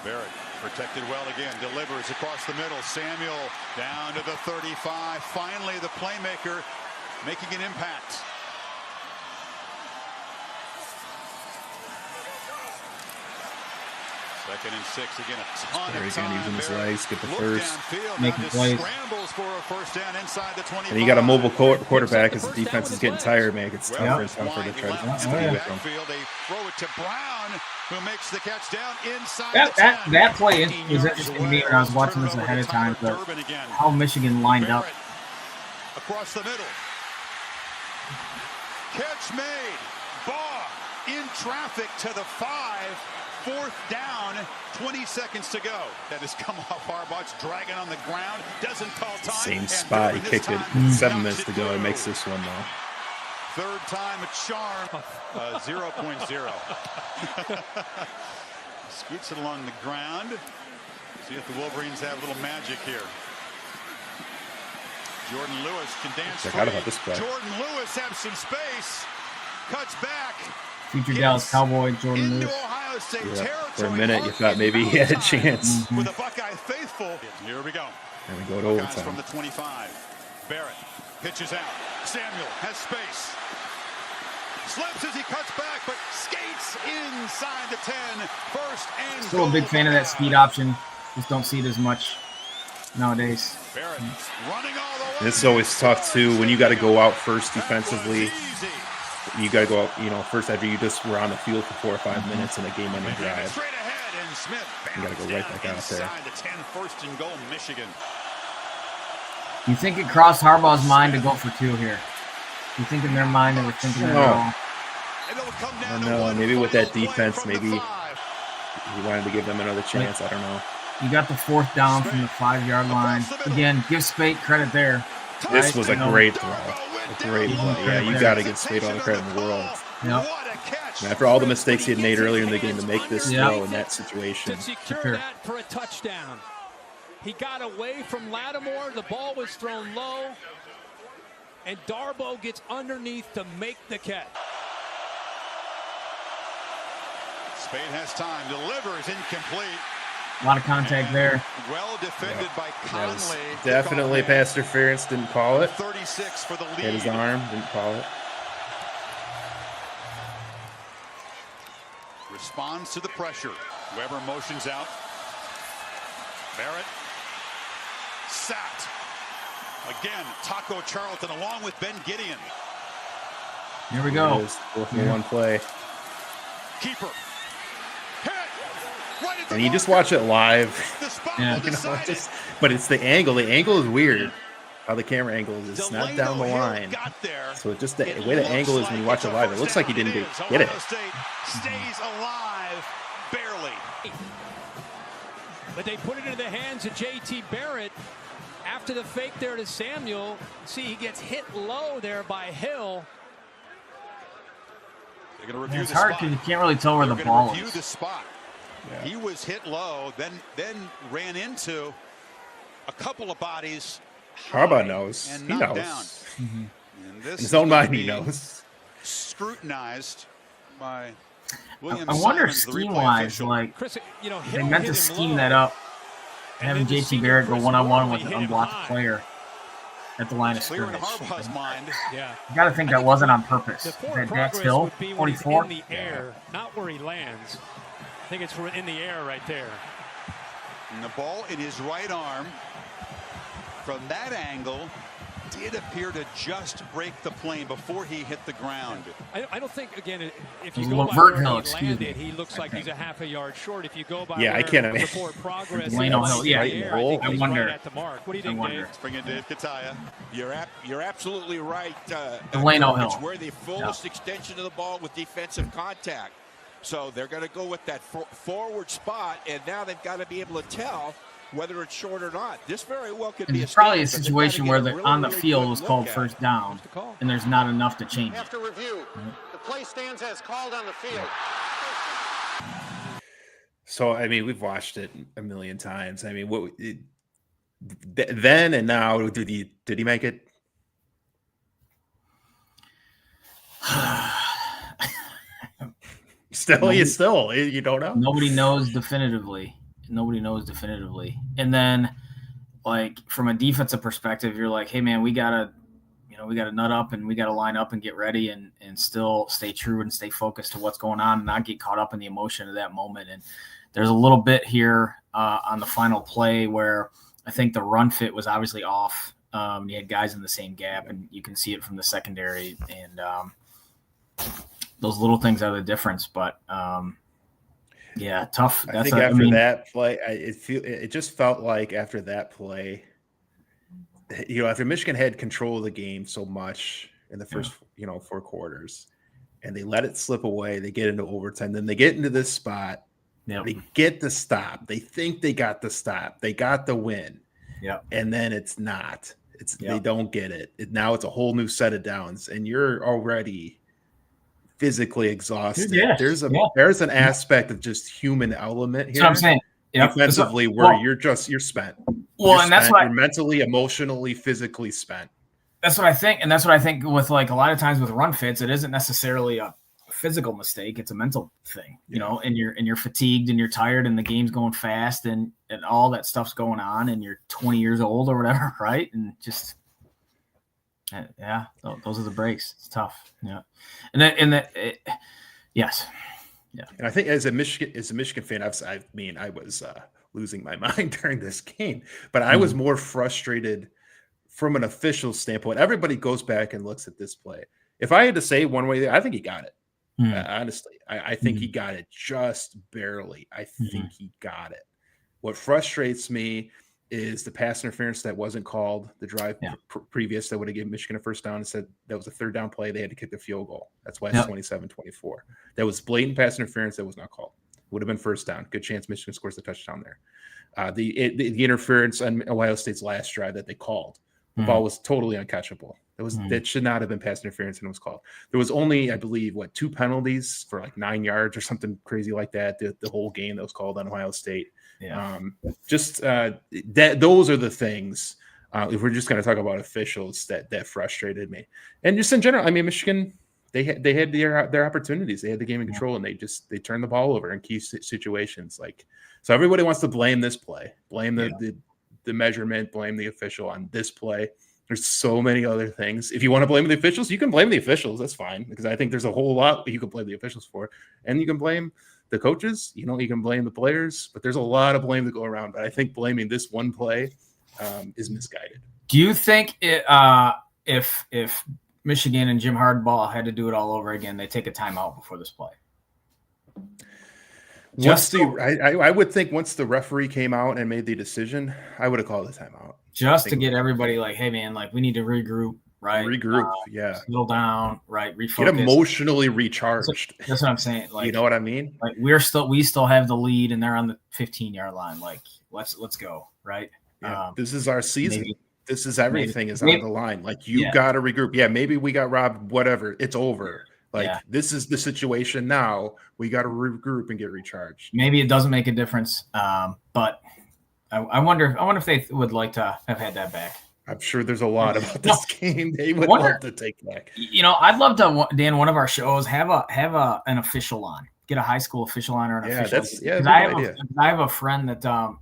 Barrett protected well again, delivers across the middle. Samuel down to the 35. Finally, the playmaker making an impact. Second and 6 again. A ton of time. Using his legs, get the first, making plays. Scrambles for a first down inside the 25. And you got a mobile quarterback as the defense is getting tired, man. It's tougher and tougher to try to backfield. They throw it to Brown, who makes the catch down inside the 10. That play was interesting to me when I was watching this ahead of time, but how Michigan lined up. Across the middle. Catch made. Baugh in traffic to the 5. 4th down, 20 seconds to go. That has come off Harbaugh. It's dragging on the ground. Doesn't call time. Same spot. He kicked it 7 minutes to go. He makes this one, though. 3rd time a charm. 0.0. Scoots it along the ground. See if the Wolverines have a little magic here. Jordan Lewis can dance. Forgot about this play. Jordan Lewis has some space. Cuts back. Future Dallas Cowboy Jordan Lewis. For a minute, you thought maybe he had a chance. With the Buckeye faithful. Here we go. And we go to overtime. From the 25. Barrett pitches out. Samuel has space. Slips as he cuts back, but skates inside the 10. First and still a big fan of that speed option. Just don't see it as much nowadays. Barrett running all the way. This is always tough too when you got to go out first defensively. You got to go out, first after you just were on the field for 4 or 5 minutes in a game-ending drive. Straight ahead, and Smith you got to go right back out there. The 10, 1st and goal, Michigan. You think it crossed Harbaugh's mind to go for 2 here? You think in their mind they were thinking that at all? I don't know. Maybe with that defense, maybe he wanted to give them another chance. I don't know. You got the 4th down from the 5-yard line. Again, give Spate credit there. This was a great throw. A great play. Yeah, you got to give Spade all the credit in the world. Yep. And after all the mistakes he had made earlier in the game to make this throw in that situation. To secure that for a touchdown. He got away from Lattimore. The ball was thrown low. And Darboh gets underneath to make the catch. Spade has time. Delivers incomplete. A lot of contact there. Well defended by Conley. Definitely pass interference. Didn't call it. 36 for the lead. Hit his arm. Didn't call it. Responds to the pressure. Weber motions out. Barrett. Sacked. Again, Taco Charlton along with Ben Gideon. Here we go. 4-for-1 play. Keeper. And you just watch it live. Yeah. But it's the angle. The angle is weird. How the camera angle is. It's not down the line. So it just the way the angle is when you watch it live, it looks like he didn't get it. Stays alive, barely. But they put it into the hands of J.T. Barrett after the fake there to Samuel. See, he gets hit low there by Hill. They're going to review it's hard because you can't really tell where the ball is. The spot. Yeah. He was hit low, then ran into a couple of bodies. Harbaugh knows. He knows. Down. In his own mind, he knows. Scrutinized by William I wonder Simons, scheme-wise, like, Chris, they meant to scheme that up, having J.T. Barrett go one-on-one with an unblocked player at the line of scrimmage. Yeah. You got to think that wasn't on purpose. Is that Dax Hill, 44? In the air, not where he lands. I think it's in the air right there. And the ball in his right arm. From that angle, did appear to just break the plane before he hit the ground. I don't think, again, if you go Lavert by where Hill, he excuse me. landed, he looks like he's a half a yard short. If you go by Yeah, I where can't the imagine. report progress Delano is Hill, in yeah. the air, I think I he's wonder. right at the mark. What do you think, Dave? Let's bring in Dave Kataya. You're absolutely right. Delano It's Hill. where the fullest extension of the ball with defensive contact. So they're going to go with that forward spot, and now they've got to be able to tell whether it's short or not. This very well could be It's probably a stand, situation where the really, on the really field good was look called at first it. down, and there's not enough to change it. After review, the play stands as called on the field. So, I mean, we've watched it a million times. I mean, then and now, did he make it? You don't know. Nobody knows definitively. And then, like, from a defensive perspective, you're like, hey man, we gotta nut up and we gotta line up and get ready and still stay true and stay focused to what's going on and not get caught up in the emotion of that moment. And there's a little bit here on the final play where I think the run fit was obviously off. You had guys in the same gap, and you can see it from the secondary. And those little things are the difference. But yeah, tough. I think after that play, it just felt like after that play, after Michigan had control of the game so much in the first, 4 quarters, and they let it slip away, they get into overtime, then they get into this spot, they get the stop, they think they got the stop, they got the win, and then it's not. They don't get it. Now it's a whole new set of downs, and you're already physically exhausted. There's an aspect of just human element here. That's what I'm saying. Defensively, where you're spent. Well, and that's why you're mentally, emotionally, physically spent. That's what I think, and that's what I think with like a lot of times with run fits, it isn't necessarily a physical mistake; it's a mental thing, And you're fatigued and you're tired, and the game's going fast, and all that stuff's going on, and you're 20 years old or whatever, right? And just those are the breaks. It's tough, yes. Yeah. And I think as a Michigan fan, I was losing my mind during this game, but I was more frustrated from an official standpoint. Everybody goes back and looks at this play. If I had to say one way, I think he got it. Honestly, I think he got it just barely. I think he got it. What frustrates me is the pass interference that wasn't called, the drive previous that would have given Michigan a first down and said that was a third down play. They had to kick the field goal. That's why it's 27-24. That was blatant pass interference that was not called. Would have been first down. Good chance Michigan scores the touchdown there. The interference on Ohio State's last drive that they called. The ball was totally uncatchable. That should not have been pass interference, and it was called. There was only, I believe, 2 penalties for like 9 yards or something crazy like that. The whole game that was called on Ohio State. Those are the things. If we're just going to talk about officials, that frustrated me, and just in general, I mean, Michigan, they had their opportunities. They had the game in control, and they turned the ball over in key situations. So everybody wants to blame this play, blame the measurement, blame the official on this play. There's so many other things. If you want to blame the officials, you can blame the officials. That's fine, because I think there's a whole lot you can blame the officials for, and you can blame the coaches. You can blame the players, but there's a lot of blame to go around. But I think blaming this one play is misguided. Do you think if Michigan and Jim Harbaugh had to do it all over again, they take a timeout before this play? I would think once the referee came out and made the decision, I would have called the timeout. Just to get everybody like, hey man, we need to regroup, right? Regroup, settle down, right? Refocus. Get emotionally recharged. That's what I'm saying. You know what I mean? We still have the lead, and they're on the 15-yard line. Let's go, right? Yeah, this is our season. This is everything is on the line. You got to regroup. Yeah, maybe we got robbed. Whatever, it's over. This is the situation now. We got to regroup and get recharged. Maybe it doesn't make a difference, but I wonder if they would like to have had that back. I'm sure there's a lot about this game they would love to take back. I'd love to, Dan, one of our shows have an official on, get a high school official on or an official. I have a friend that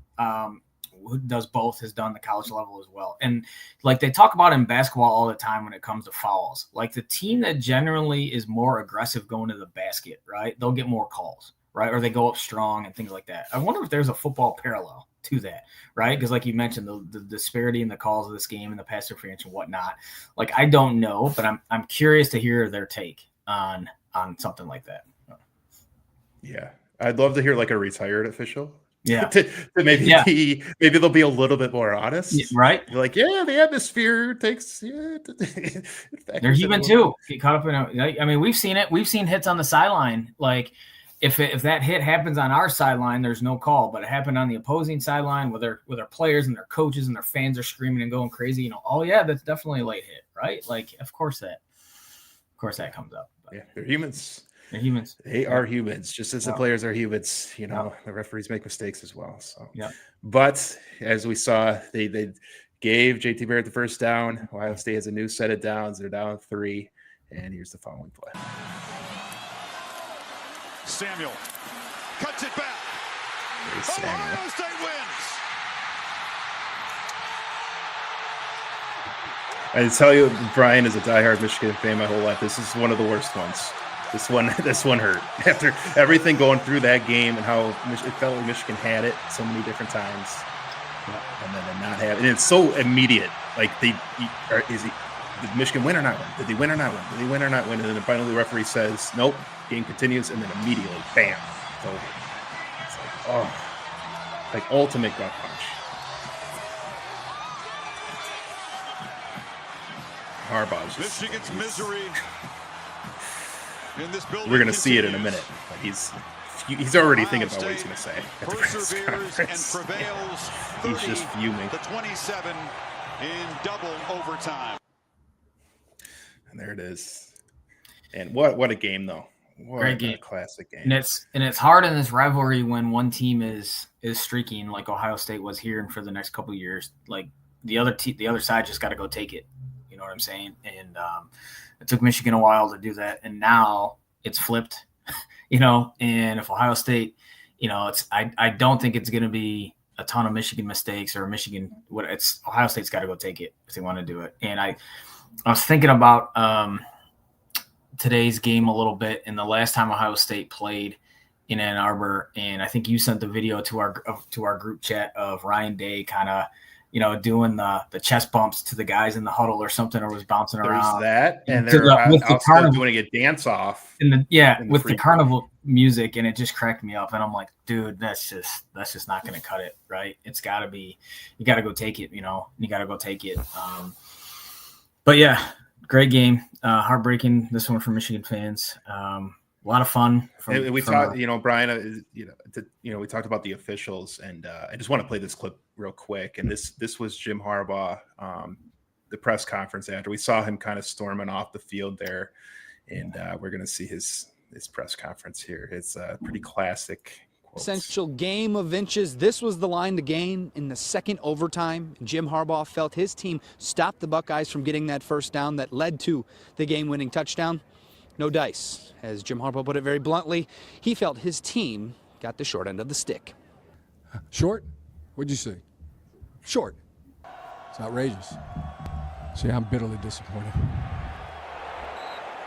who does both, has done the college level as well. And they talk about in basketball all the time when it comes to fouls, the team that generally is more aggressive going to the basket, right? They'll get more calls, right? Or they go up strong and things like that. I wonder if there's a football parallel to that, right? Because like you mentioned, the disparity in the calls of this game and the pass interference and whatnot. Like, I don't know, but I'm curious to hear their take on something like that. Yeah, I'd love to hear like a retired official. Yeah, to maybe they'll be a little bit more honest, right? Be like, the atmosphere takes. They're human too. Get caught up in I mean, we've seen it. We've seen hits on the sideline. Like, if that hit happens on our sideline, there's no call. But it happened on the opposing sideline with our players and their coaches and their fans are screaming and going crazy. Oh yeah, that's definitely a late hit, right? Like, of course that comes up. But yeah, they're humans. They're humans. They are humans, just as the players are humans. The referees make mistakes as well. So, But as we saw, they gave JT Barrett the first down. Ohio State has a new set of downs. They're down 3, and here's the following play. Samuel cuts it back. Ohio State wins. I tell you, Brian is a diehard Michigan fan my whole life. This is one of the worst ones. This one hurt. After everything going through that game and how it felt like Michigan had it so many different times, and then they not have it. And it's so immediate. Like, did Michigan win or not win? Did they win or not win? Did they win or not win? And then finally the referee says, nope, game continues, and then immediately, bam, it's over. It's like ultimate gut punch. Harbaugh's just, Michigan's misery. In this building we're going to see it in a minute. But he's already thinking about what he's going to say at the press conference. And prevails. He's just fuming. The 27 in double overtime. And there it is. And what a game, though. What Great game. A classic game. And it's hard in this rivalry when one team is streaking like Ohio State was here, and for the next couple of years, like the other side just got to go take it. You know what I'm saying? And it took Michigan a while to do that, and now it's flipped. And if Ohio State, I don't think it's going to be a ton of Michigan mistakes or Ohio State's got to go take it if they want to do it. And I was thinking about today's game a little bit, and the last time Ohio State played in Ann Arbor, and I think you sent the video to our group chat of Ryan Day kind of doing the chest bumps to the guys in the huddle or something, or was bouncing around. There's that, and they're also doing a dance off. With the carnival music, and it just cracked me up. And I'm like, dude, that's just not going to cut it, right? It's got to be, you got to go take it, you got to go take it. But yeah, great game. Heartbreaking, this one for Michigan fans. A lot of fun. We talked, Brian, we talked about the officials, and I just want to play this clip real quick. And this was Jim Harbaugh, the press conference after we saw him kind of storming off the field there, and we're going to see his press conference here. It's a pretty classic quotes. Essential game of inches. This was the line to gain in the second overtime. Jim Harbaugh felt his team stopped the Buckeyes from getting that first down that led to the game-winning touchdown. No dice. As Jim Harbaugh put it very bluntly, he felt his team got the short end of the stick. Short? What'd you say? Short. It's outrageous. See, I'm bitterly disappointed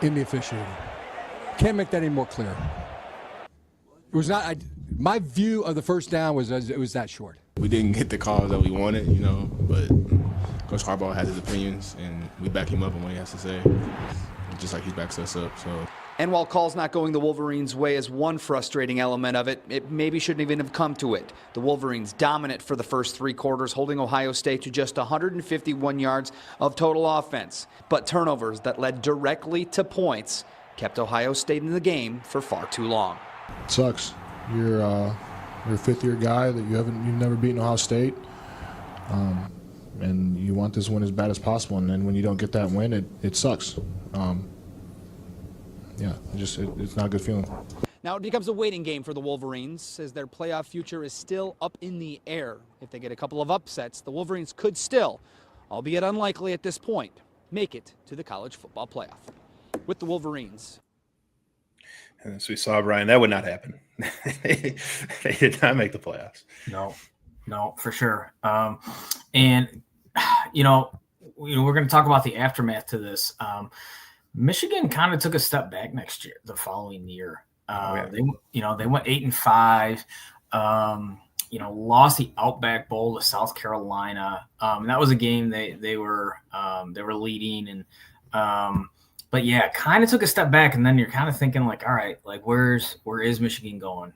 in the officiating. Can't make that any more clear. It was not. My view of the first down was it was that short. We didn't get the calls that we wanted, but Coach Harbaugh has his opinions, and we back him up on what he has to say, just like he backs us up. So. And while calls not going the Wolverines' way is one frustrating element of it, it maybe shouldn't even have come to it. The Wolverines dominant for the first 3 quarters, holding Ohio State to just 151 yards of total offense. But turnovers that led directly to points kept Ohio State in the game for far too long. It sucks. You're a fifth-year guy that you've never beaten Ohio State, and you want this win as bad as possible. And then when you don't get that win, it sucks. It's not a good feeling. Now it becomes a waiting game for the Wolverines as their playoff future is still up in the air. If they get a couple of upsets, the Wolverines could still, albeit unlikely at this point, make it to the college football playoff. With the Wolverines. And as we saw, Brian, that would not happen. They did not make the playoffs. No, for sure. And we're going to talk about the aftermath to this. Michigan kind of took a step back the following year. They went 8-5. lost the Outback Bowl to South Carolina. That was a game they were leading, and but yeah, kind of took a step back, and then you're kind of thinking like, all right, like where is Michigan going,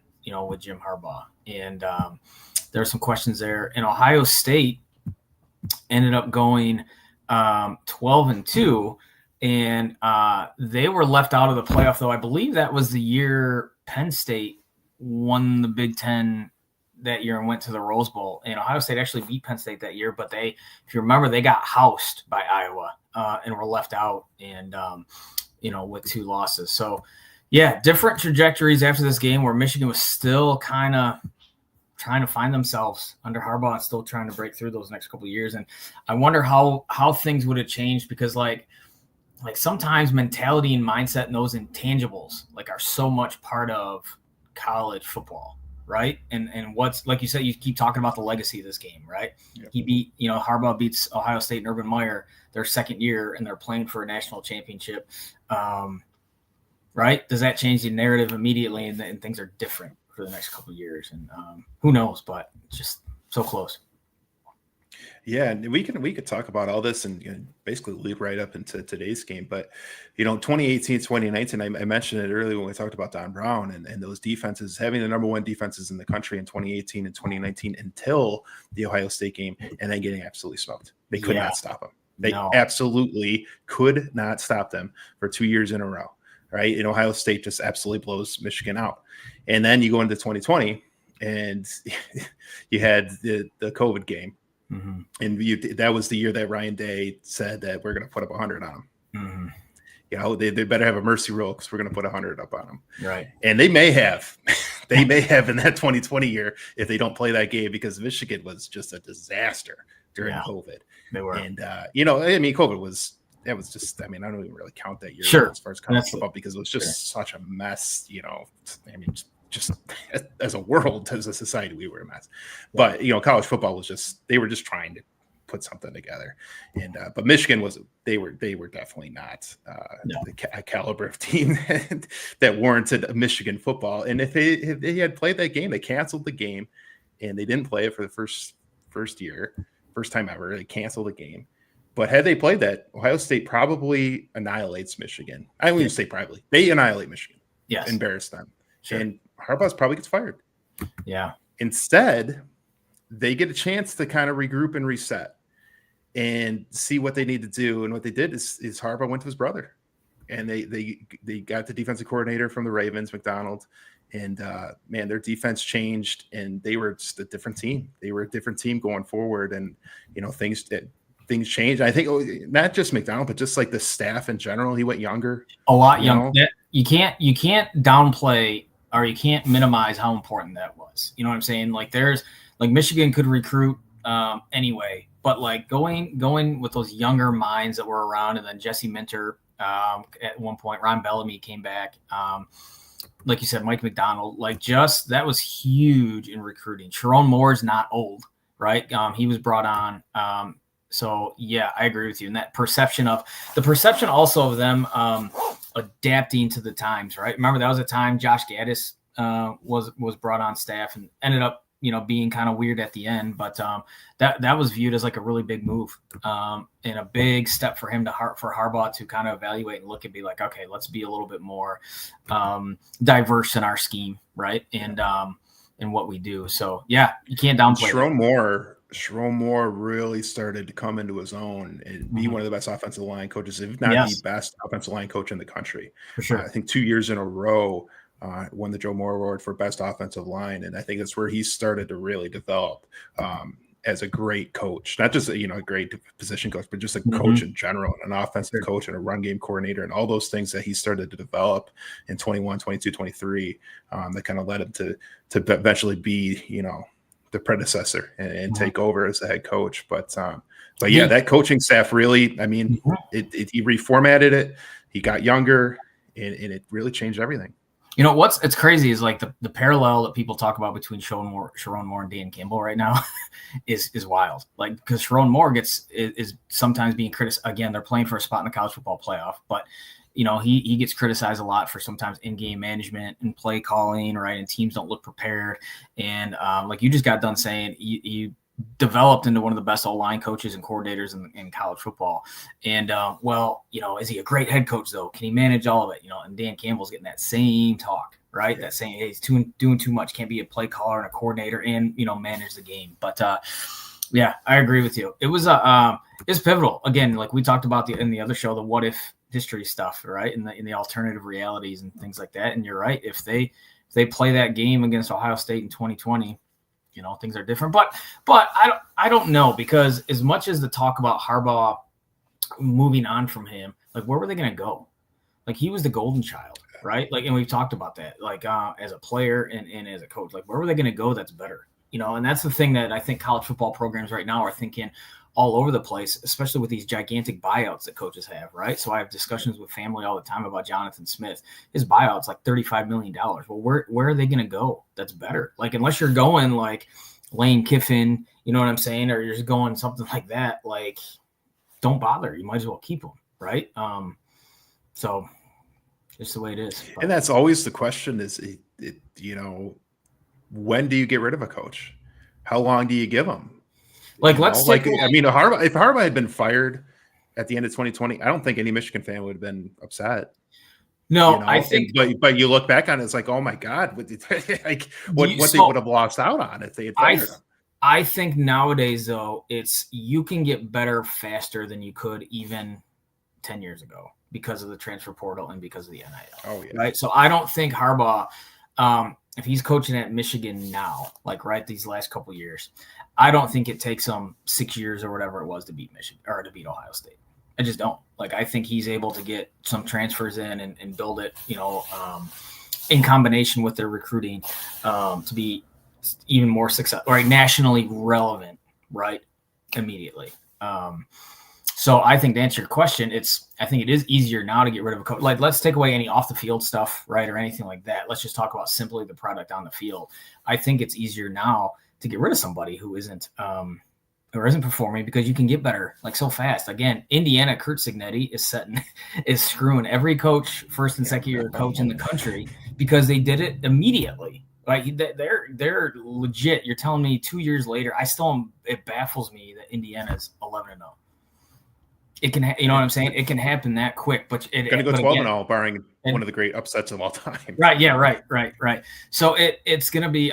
with Jim Harbaugh? And there are some questions there. And Ohio State ended up going 12-2, and they were left out of the playoff, though. I believe that was the year Penn State won the Big Ten that year and went to the Rose Bowl. And Ohio State actually beat Penn State that year, but if you remember, they got housed by Iowa and were left out, and with 2 losses. So yeah, different trajectories after this game, where Michigan was still kind of trying to find themselves under Harbaugh and still trying to break through those next couple of years. And I wonder how things would have changed, because like sometimes mentality and mindset and those intangibles are so much part of college football, right? And what's, like you said, you keep talking about the legacy of this game, right? Yep. He beat, Harbaugh beats Ohio State and Urban Meyer their second year, and they're playing for a national championship. Right? Does that change the narrative immediately, and things are different for the next couple of years? And who knows? But it's just so close. Yeah, and we could talk about all this and basically lead right up into today's game. But 2018, 2019, I mentioned it earlier when we talked about Don Brown and those defenses, having the number 1 defenses in the country in 2018 and 2019 until the Ohio State game, and then getting absolutely smoked. They could not stop them. They absolutely could not stop them for 2 years in a row. Right? And Ohio State just absolutely blows Michigan out. And then you go into 2020, and you had the COVID game. Mm-hmm. And that was the year that Ryan Day said that we're going to put up 100 on them. Mm-hmm. They better have a mercy rule, because we're going to put 100 up on them. Right. And they may have in that 2020 year if they don't play that game, because Michigan was just a disaster during COVID. They were. And, COVID was – that was just, I don't even really count that year as far as college football, because it was just such a mess, just as a world, as a society, we were a mess. But, college football was they were just trying to put something together. And, but Michigan they were definitely not a caliber of team that warranted Michigan football. And if they had played that game, they canceled the game, and they didn't play it for the first time ever. They canceled the game. But had they played that, Ohio State probably annihilates Michigan. I wouldn't say probably. They annihilate Michigan. Yes. Embarrass them. Sure. And Harbaugh probably gets fired. Yeah. Instead, they get a chance to kind of regroup and reset and see what they need to do. And what they did is Harbaugh went to his brother. And they got the defensive coordinator from the Ravens, McDonald. And, their defense changed, and they were just a different team. They were a different team going forward. And, things changed. I think not just McDonald, but just like the staff in general. He went younger. A lot younger. You can't downplay, or you can't minimize how important that was. You know what I'm saying? Michigan could recruit anyway, but going with those younger minds that were around, and then Jesse Minter at one point, Ron Bellamy came back. Like you said, Mike McDonald, that was huge in recruiting. Sharon Moore's not old, right? He was brought on. So yeah, I agree with you. And that perception also of them adapting to the times, right? Remember, that was a time Josh Gaddis was brought on staff and ended up, being kind of weird at the end. But that was viewed as a really big move and a big step for him for Harbaugh to kind of evaluate and look and be like, okay, let's be a little bit more diverse in our scheme, right? And in what we do. So yeah, you can't downplay Sharon Moore really started to come into his own and be one of the best offensive line coaches, if not the best offensive line coach in the country. For sure. I think 2 years in a row won the Joe Moore Award for best offensive line. And I think that's where he started to really develop as a great coach, not just a great position coach, but just a coach in general, and an offensive coach and a run game coordinator, and all those things that he started to develop in 21, 22, 23 that kind of led him to eventually be, the predecessor and take over as the head coach. But yeah, that coaching staff really, he reformatted it. He got younger, and it really changed everything. It's crazy is the parallel that people talk about between Sharon Moore and Dan Campbell right now is wild. Because Sharon Moore is sometimes being criticized. Again, they're playing for a spot in the college football playoff, but he gets criticized a lot for sometimes in-game management and play calling, right? And teams don't look prepared. And like you just got done saying, you developed into one of the best O-line coaches and coordinators in college football. And is he a great head coach though? Can he manage all of it? And Dan Campbell's getting that same talk, right? That saying, hey, he's doing too much, can't be a play caller and a coordinator and manage the game. But yeah, I agree with you. It was it's pivotal. Again, like we talked about in the other show, the what if history stuff, right? In the alternative realities and things like that. And you're right. If they play that game against Ohio State in 2020, things are different. But I don't know, because as much as the talk about Harbaugh moving on from him, like where were they going to go? Like he was the golden child, right? Like, and we've talked about that, like as a player and as a coach, like where were they going to go that's better? And that's the thing that I think college football programs right now are thinking all over the place, especially with these gigantic buyouts that coaches have, right? So I have discussions with family all the time about Jonathan Smith. His buyout's like $35 million. Well, where are they going to go? That's better. Like, unless you're going like Lane Kiffin, you know what I'm saying? Or you're just going something like that, like don't bother. You might as well keep them, right? So just the way it is. And that's always the question is, when do you get rid of a coach? How long do you give them? Like, if Harbaugh had been fired at the end of 2020, I don't think any Michigan fan would have been upset. No, I think, but you look back on it, it's like, oh my God, what they would have lost out on if they had fired him. I think nowadays, though, you can get better faster than you could even 10 years ago because of the transfer portal and because of the NIL. Oh, yeah. Right. So I don't think Harbaugh, if he's coaching at Michigan now, like right these last couple of years, I don't think it takes him 6 years or whatever it was to beat Michigan or to beat Ohio State. I just don't. Like, I think he's able to get some transfers in and build it, in combination with their recruiting to be even more successful, right? Nationally relevant, right? Immediately. So I think to answer your question, I think it is easier now to get rid of a coach. Like, let's take away any off the field stuff, right? Or anything like that. Let's just talk about simply the product on the field. I think it's easier now to get rid of somebody who isn't performing, because you can get better like so fast. Again, Indiana, Kurt Cignetti is screwing every coach, first and second year coach in the country, because they did it immediately. Like they're legit. You're telling me 2 years later, it baffles me that Indiana's 11-0. It can, you know what I'm saying? It can happen that quick, but it's going to go 12-0, barring one of the great upsets of all time. Right. Yeah. Right. So it's going to be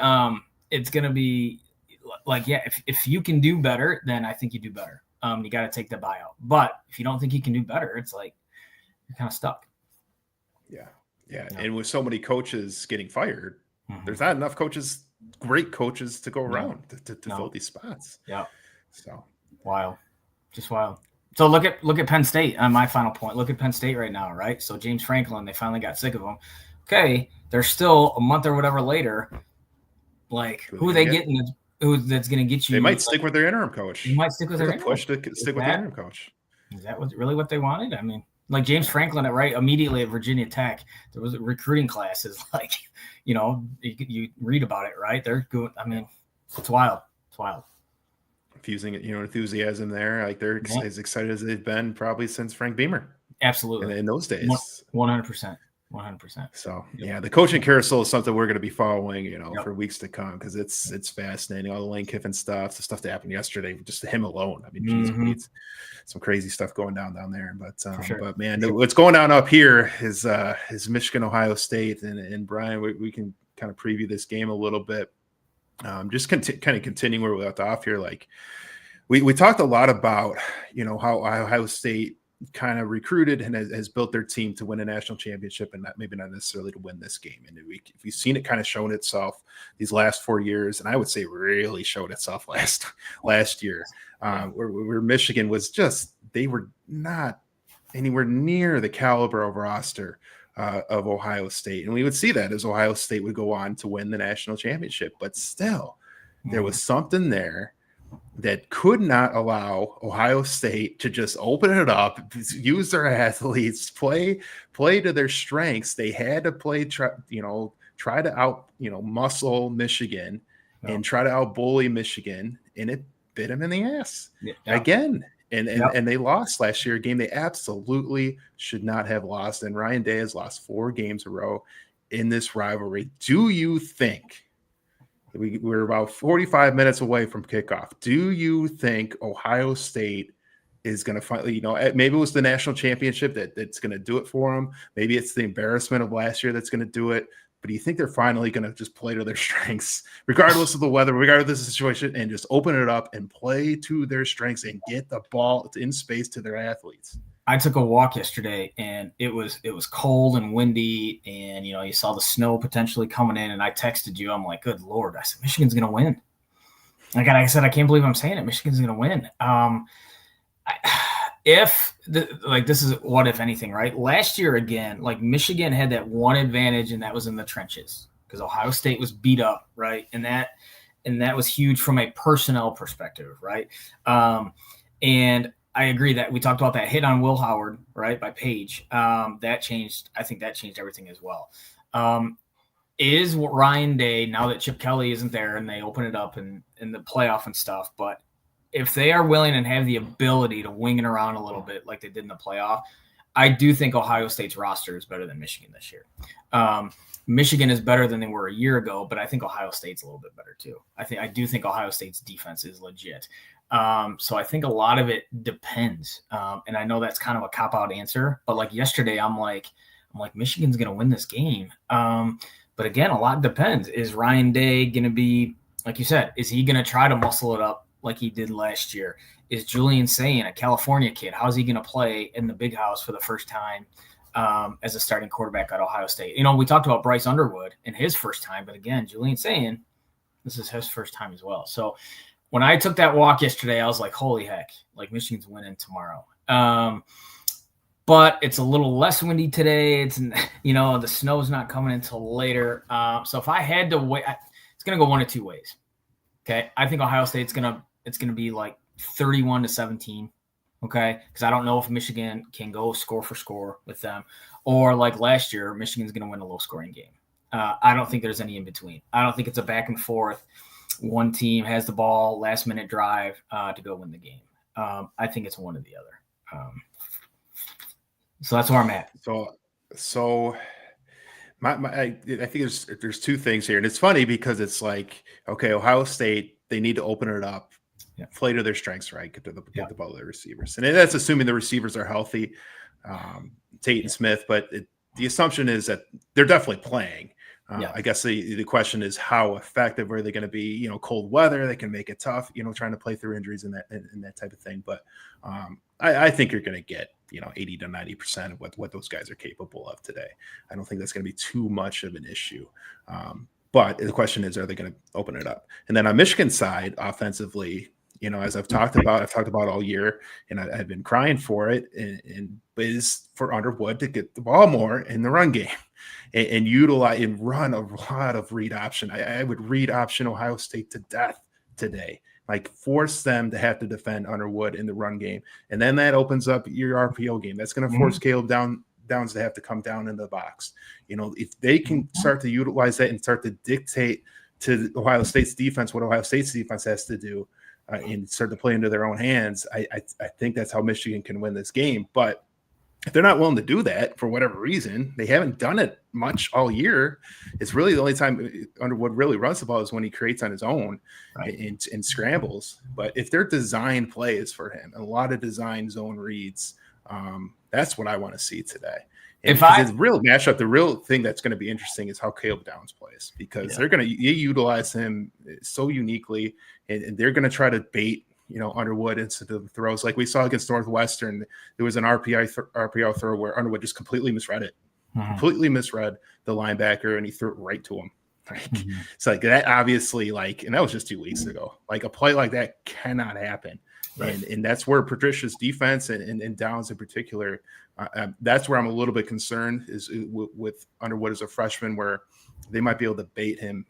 like, yeah, if you can do better, then I think you do better. You got to take the buyout. But if you don't think you can do better, it's like you're kind of stuck. Yeah. And with so many coaches getting fired, there's not enough great coaches to go around to fill these spots. Yeah. So wild. Just wild. So look at Penn State on my final point. Look at Penn State right now, right? So James Franklin, they finally got sick of him. Okay, they're still a month or whatever later. Like, who are they getting? That's going to get you? They might stick with their interim coach. You might stick with their push to stick with their interim coach. Is that really what they wanted? I mean, like James Franklin, right? Immediately at Virginia Tech, there was recruiting classes. Like, you read about it, right? They're good. I mean, it's wild. It's wild. Fusing enthusiasm there. Like they're as excited as they've been probably since Frank Beamer. Absolutely. In those days. 100%. So the coaching carousel is something we're going to be following, for weeks to come, because it's fascinating. All the Lane Kiffin stuff, the stuff that happened yesterday, just him alone. I mean, geez, some crazy stuff going down there. But man, what's going on up here is Michigan, Ohio State, and Brian, we can kind of preview this game a little bit. Just kind of continuing where we left off here. Like we talked a lot about, how Ohio State kind of recruited and has built their team to win a national championship, and maybe not necessarily to win this game. And we've seen it kind of shown itself these last 4 years, and I would say really showed itself last year, where Michigan was they were not anywhere near the caliber of roster of Ohio State. And we would see that as Ohio State would go on to win the national championship. But still, there was something there that could not allow Ohio State to just open it up, use their athletes, play to their strengths. They had to try to out, muscle Michigan and try to out bully Michigan, and it bit them in the ass again. And they lost last year, a game they absolutely should not have lost. And Ryan Day has lost 4 games in a row in this rivalry. Do you think we're about 45 minutes away from kickoff? Do you think Ohio State is going to finally, maybe it was the national championship that's going to do it for them. Maybe it's the embarrassment of last year that's going to do it. But do you think they're finally going to just play to their strengths, regardless of the weather, regardless of the situation, and just open it up and play to their strengths and get the ball in space to their athletes? I took a walk yesterday, and it was cold and windy, and you saw the snow potentially coming in. And I texted you. I'm like, "Good Lord!" I said, "Michigan's going to win." Like I said, I can't believe I'm saying it. Michigan's going to win. This is what if anything, right? Last year again, like Michigan had that one advantage, and that was in the trenches because Ohio State was beat up, right? And that was huge from a personnel perspective, right? And I agree that we talked about that hit on Will Howard, right, by Page. That changed. I think that changed everything as well. Is Ryan Day, now that Chip Kelly isn't there and they open it up in the playoff and stuff, but if they are willing and have the ability to wing it around a little bit like they did in the playoff, I do think Ohio State's roster is better than Michigan this year. Michigan is better than they were a year ago, but I think Ohio State's a little bit better too. I do think Ohio State's defense is legit. So I think a lot of it depends. And I know that's kind of a cop-out answer, but like yesterday, I'm like Michigan's going to win this game. But again, a lot depends. Is Ryan Day going to be, like you said, is he going to try to muscle it up like he did last year? Is Julian Sayin, a California kid, how's he going to play in the big house for the first time as a starting quarterback at Ohio State? We talked about Bryce Underwood in his first time, but again, Julian Sayin, this is his first time as well. So when I took that walk yesterday, I was like, holy heck, like Michigan's winning tomorrow. But it's a little less windy today. It's, the snow's not coming until later. So if I had to wait, it's going to go one of two ways. Okay. I think Ohio State's it's going to be like 31-17. Okay. Because I don't know if Michigan can go score for score with them, or like last year, Michigan's going to win a low scoring game. I don't think there's any in between. I don't think it's a back and forth. One team has the ball, last minute drive to go win the game. I think it's one or the other. So that's where I'm at. So I think there's two things here, and it's funny because it's like, okay, Ohio State, they need to open it up, play to their strengths, right? Get the ball to their receivers, and that's assuming the receivers are healthy, Tate and Smith. But the assumption is that they're definitely playing. I guess the question is, how effective are they going to be? Cold weather, they can make it tough. Trying to play through injuries and that type of thing. But I think you're going to get 80 to 90% of what those guys are capable of today. I don't think that's going to be too much of an issue. But the question is, are they going to open it up? And then on Michigan's side, offensively, as I've talked about all year, and I've been crying for it, and is for Underwood to get the ball more in the run game and utilize and run a lot of read option. I would read option Ohio State to death today. Like, force them to have to defend Underwood in the run game. And then that opens up your RPO game. That's going to force Caleb Downs to have to come down into the box. If they can start to utilize that and start to dictate to Ohio State's defense what Ohio State's defense has to do and start to play into their own hands, I think that's how Michigan can win this game. But if they're not willing to do that for whatever reason, they haven't done it much all year. It's really the only time Underwood really runs the ball is when he creates on his own and scrambles. But if they're design plays for him, a lot of design zone reads, that's what I want to see today. And the real matchup, the real thing that's going to be interesting is how Caleb Downs plays, because they're going to utilize him so uniquely, and they're going to try to bait Underwood into the throws. Like we saw against Northwestern, there was an RPO throw where Underwood just completely misread it, completely misread the linebacker, and he threw it right to him. It's like that, obviously, and that was just 2 weeks ago. Like, a play like that cannot happen. Right. And that's where Patricia's defense and Downs in particular, that's where I'm a little bit concerned is with Underwood as a freshman, where they might be able to bait him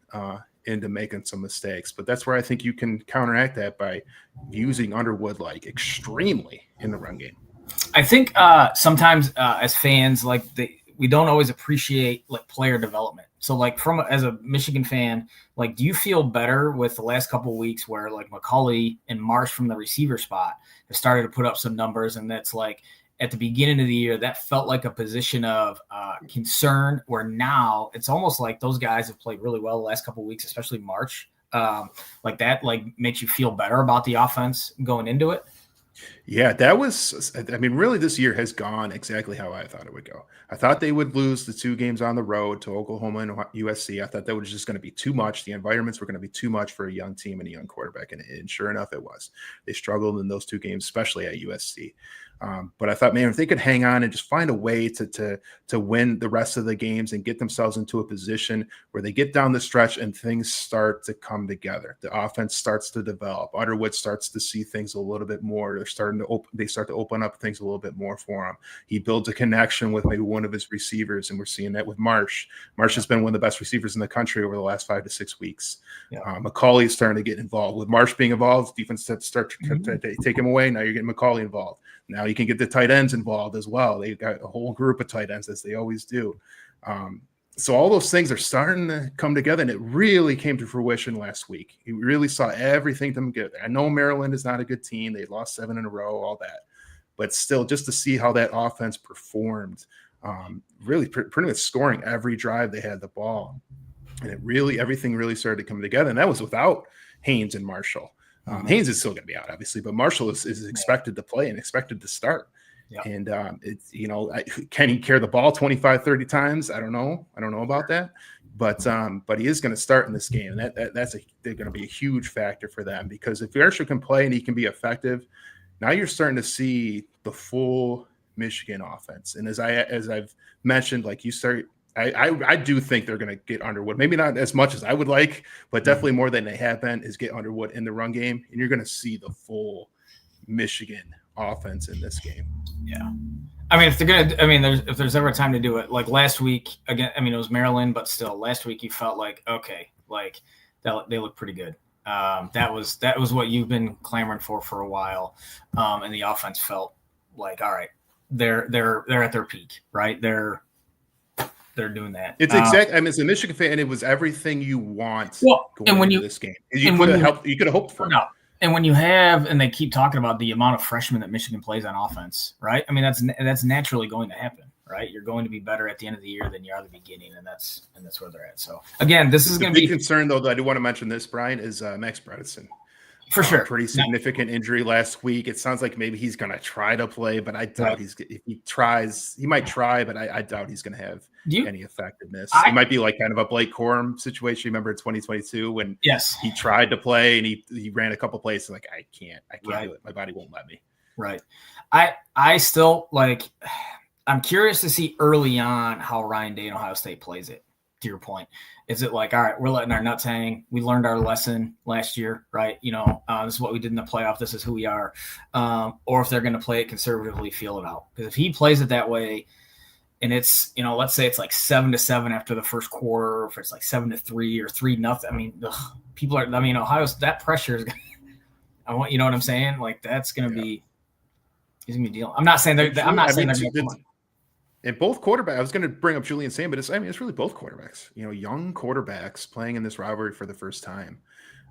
into making some mistakes. But that's where I think you can counteract that by using Underwood extremely in the run game. I think sometimes as fans, we don't always appreciate player development. So, like, as a Michigan fan, like, do you feel better with the last couple of weeks where, like, McCulley and Marsh from the receiver spot have started to put up some numbers, and that's, like, at the beginning of the year, that felt like a position of concern, where now it's almost like those guys have played really well the last couple of weeks, especially March. Like, that, like, makes you feel better about the offense going into it? Yeah, that was, I mean, really this year has gone exactly how I thought it would go. I thought they would lose the 2 games on the road to Oklahoma and USC. I thought that was just going to be too much. The environments were going to be too much for a young team and a young quarterback. And sure enough, it was. They struggled in those 2 games, especially at USC. But I thought, man, if they could hang on and just find a way to win the rest of the games and get themselves into a position where they get down the stretch and things start to come together, the offense starts to develop. Underwood starts to see things a little bit more. They start to open up things a little bit more for him. He builds a connection with maybe one of his receivers, and we're seeing that with Marsh. Marsh has been one of the best receivers in the country over the last 5 to 6 weeks. McCauley's starting to get involved. With Marsh being involved, defense start to take him away. Now you're getting McCauley involved. Now you can get the tight ends involved as well. They've got a whole group of tight ends, as they always do. So all those things are starting to come together, and it really came to fruition last week. You really saw everything come together. I know Maryland is not a good team. They lost 7 in a row, all that. But still, just to see how that offense performed, really pretty much scoring every drive they had the ball. And everything really started to come together. And that was without Haynes and Marshall. Haynes is still going to be out, obviously, but Marshall is expected to play and expected to start. Yeah. And it's, can he carry the ball 25, 30 times? I don't know. I don't know about that, but he is going to start in this game. And they're going to be a huge factor for them, because if Marshall can play and he can be effective, now you're starting to see the full Michigan offense. And as I've mentioned, like I do think they're going to get Underwood, maybe not as much as I would like, but definitely more than they have been, is get Underwood in the run game. And you're going to see the full Michigan offense in this game. Yeah. I mean, if there's ever a time to do it, like last week, again, I mean, it was Maryland, but still last week you felt like, okay, like they look pretty good. That was what you've been clamoring for a while. And the offense felt like, all right, they're at their peak, right? They're doing that. It's exact. I mean, as a Michigan fan, and it was everything you want going into this game. You could have hoped for. No. And when you have, and they keep talking about the amount of freshmen that Michigan plays on offense, right? I mean, that's naturally going to happen, right? You're going to be better at the end of the year than you are at the beginning, and that's where they're at. So again, this is going to be concern, though. That I do want to mention this, Brian, is Max Bredesen. For sure. Pretty significant injury last week. It sounds like maybe he's going to try to play, but I doubt if he tries, he might try, but I doubt he's going to have any effectiveness. It might be like kind of a Blake Corum situation. Remember in 2022 when he tried to play and he ran a couple plays and like, I can't do it. My body won't let me. Right. I still I'm curious to see early on how Ryan Day and Ohio State plays it. To your point, is it like, all right, we're letting our nuts hang. We learned our lesson last year, right? This is what we did in the playoff. This is who we are. Or if they're going to play it conservatively, feel it out. Because if he plays it that way, and it's, let's say it's like 7-7 after the first quarter, or if it's like 7-3 or 3-0. I mean, Ohio's, that pressure is going to, you know what I'm saying? Like that's going to be, he's going to be dealing. I'm not saying they're going to. And both quarterbacks, I was going to bring up Julian Sain, but it's really both quarterbacks, young quarterbacks playing in this rivalry for the first time.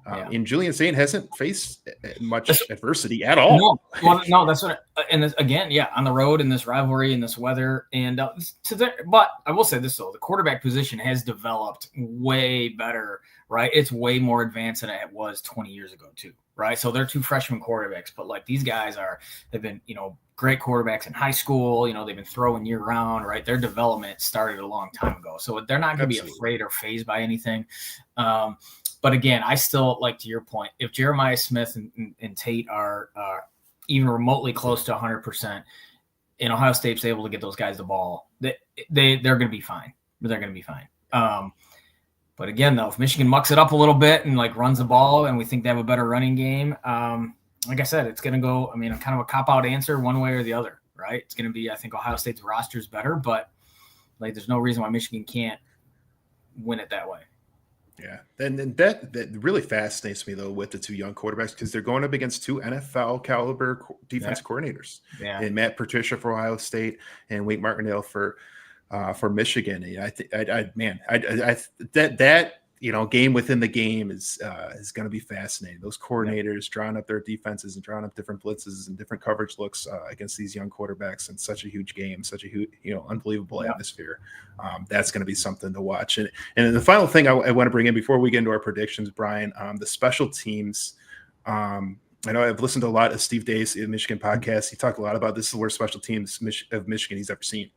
And Julian Sain hasn't faced much adversity at all. No, that's what. And again, on the road in this rivalry in this weather, and but I will say this though, the quarterback position has developed way better, right? It's way more advanced than it was 20 years ago too, right? So they're 2 freshman quarterbacks, but like these guys they've been great quarterbacks in high school. They've been throwing year round, right? Their development started a long time ago, so they're not going to be afraid or fazed by anything. But again, I still, like to your point, if Jeremiah Smith and Tate are even remotely close to 100%, and Ohio State's able to get those guys the ball, they're going to be fine. They're going to be fine. But again, though, if Michigan mucks it up a little bit and like runs the ball, and we think they have a better running game, like I said, it's going to go. I mean, kind of a cop-out answer one way or the other, right? It's going to be, I think Ohio State's roster is better, but like there's no reason why Michigan can't win it that way. Yeah, and that really fascinates me though with the 2 young quarterbacks, because they're going up against 2 NFL caliber defense coordinators, and Matt Patricia for Ohio State and Wink Martindale for for Michigan. And I think, that game within the game is going to be fascinating. Those coordinators drawing up their defenses and drawing up different blitzes and different coverage looks against these young quarterbacks in such a huge game, such a huge, unbelievable atmosphere. That's going to be something to watch. And the final thing I want to bring in before we get into our predictions, Brian, the special teams. I know I've listened to a lot of Steve Day's Michigan podcast. He talked a lot about this is the worst special teams of Michigan he's ever seen.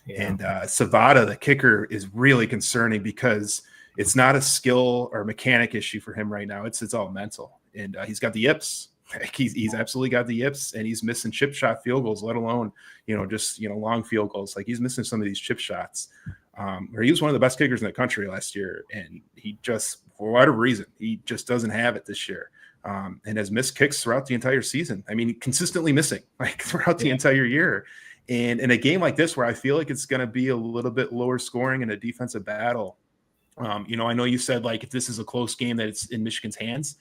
Yeah. And Savada, the kicker, is really concerning because it's not a skill or mechanic issue for him right now. It's all mental. And he's got the yips. He's absolutely got the yips, and he's missing chip shot field goals, let alone, long field goals. Like, he's missing some of these chip shots. He was one of the best kickers in the country last year, and he just, for whatever reason, he just doesn't have it this year. And has missed kicks throughout the entire season. I mean, consistently missing, like, throughout the entire year. And in a game like this, where I feel like it's going to be a little bit lower scoring in a defensive battle, I know you said, like, if this is a close game that it's in Michigan's hands,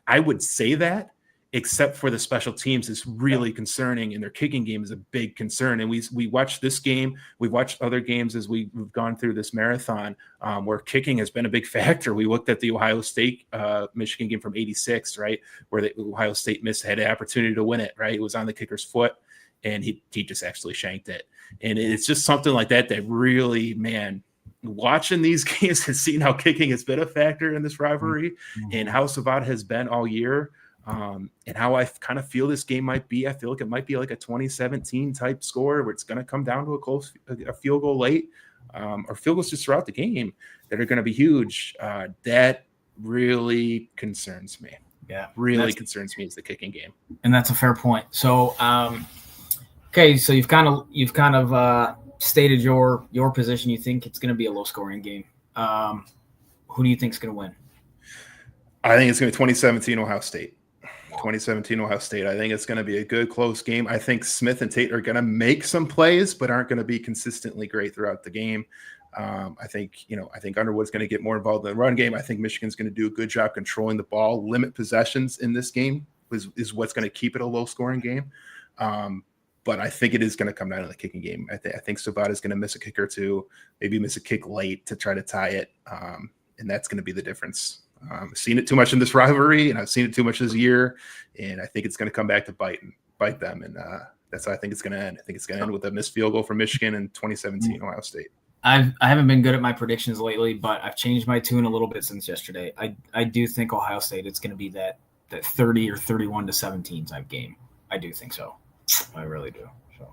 I would say that, except for the special teams is really concerning, and their kicking game is a big concern. And we watched this game, we've watched other games as we've gone through this marathon, where kicking has been a big factor. We looked at the Ohio State Michigan game from '86, right, where the Ohio State had an opportunity to win it, right? It was on the kicker's foot, and he just actually shanked it. And it's just something like that really, man, watching these games and seeing how kicking has been a factor in this rivalry, and how Savada has been all year, and how I kind of feel this game might be. I feel like it might be like a 2017 type score where it's going to come down to a field goal late, or field goals just throughout the game that are going to be huge. That really concerns me. Yeah, really concerns me is the kicking game. And that's a fair point. So, okay, so you've kind of stated your position. You think it's going to be a low scoring game. Who do you think is going to win? I think it's going to be 2017 Ohio State. 2017 Ohio State. I think it's going to be a good close game. I think Smith and Tate are going to make some plays, but aren't going to be consistently great throughout the game. I think Underwood's going to get more involved in the run game. I think Michigan's going to do a good job controlling the ball, limit possessions in this game is what's going to keep it a low scoring game. But I think it is going to come down to the kicking game. I think Savada is going to miss a kick or two, maybe miss a kick late to try to tie it. And that's going to be the difference. I've seen it too much in this rivalry, and I've seen it too much this year, and I think it's going to come back to bite them. And that's how I think it's going to end. I think it's going to end with a missed field goal from Michigan in 2017 Ohio State. I haven't been good at my predictions lately, but I've changed my tune a little bit since yesterday. I do think Ohio State, it's going to be that 30 or 31-17 type game. I do think so. I really do. So,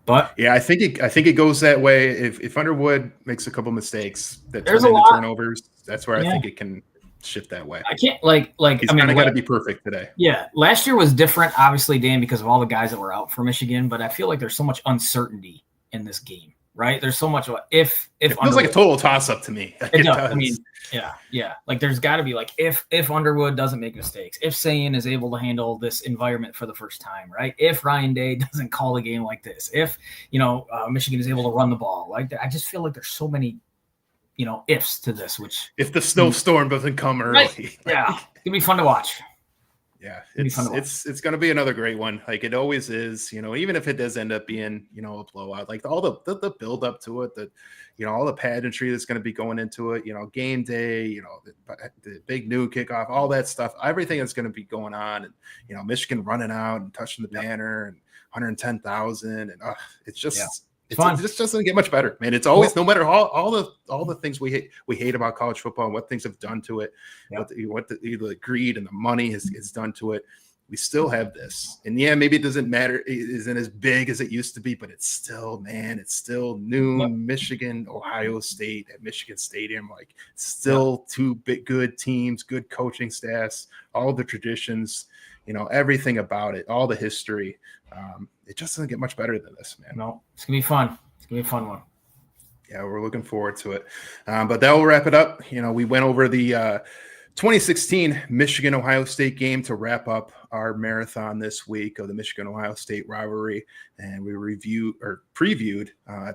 but yeah, I think it goes that way. If Underwood makes a couple mistakes that turn into turnovers, that's where I think it can shift that way. I can't like he's kind of got to be perfect today. Yeah, last year was different, obviously, Dan, because of all the guys that were out for Michigan. But I feel like there's so much uncertainty in this game, right? There's so much if it feels like a total toss up to me. It does. I mean, yeah. Like there's got to be like if Underwood doesn't make mistakes, if Sayin is able to handle this environment for the first time, right? If Ryan Day doesn't call a game like this, if Michigan is able to run the ball like that, I just feel like there's so many ifs to this. Which if the snowstorm doesn't come early, right? Yeah, it's gonna be fun to watch. Yeah, it's going to be another great one. Like it always is, even if it does end up being, a blowout, like all the build up to it, all the pageantry that's going to be going into it, game day, the big new kickoff, all that stuff, everything that's going to be going on. And, Michigan running out and touching the banner and 110,000. And it's just, it just doesn't get much better, man. It's always, no matter all the things we hate about college football and what things have done to it, what the greed and the money has done to it. We still have this, and maybe it doesn't matter. It isn't as big as it used to be, but it's still noon. Michigan, Ohio State at Michigan Stadium, like still two big good teams, good coaching staffs, all the traditions, everything about it, all the history. It just doesn't get much better than this, man. No, it's gonna be fun. It's gonna be a fun one. Yeah, we're looking forward to it. But that will wrap it up. We went over the 2016 Michigan-Ohio State game to wrap up our marathon this week of the Michigan-Ohio State rivalry, and we previewed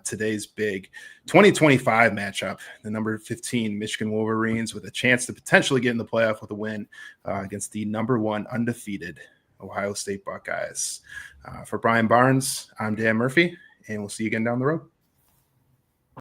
today's big 2025 matchup, the number 15 Michigan Wolverines with a chance to potentially get in the playoff with a win against the number 1 undefeated Ohio State Buckeyes. For Brian Barnes, I'm Dan Murphy, and we'll see you again down the road.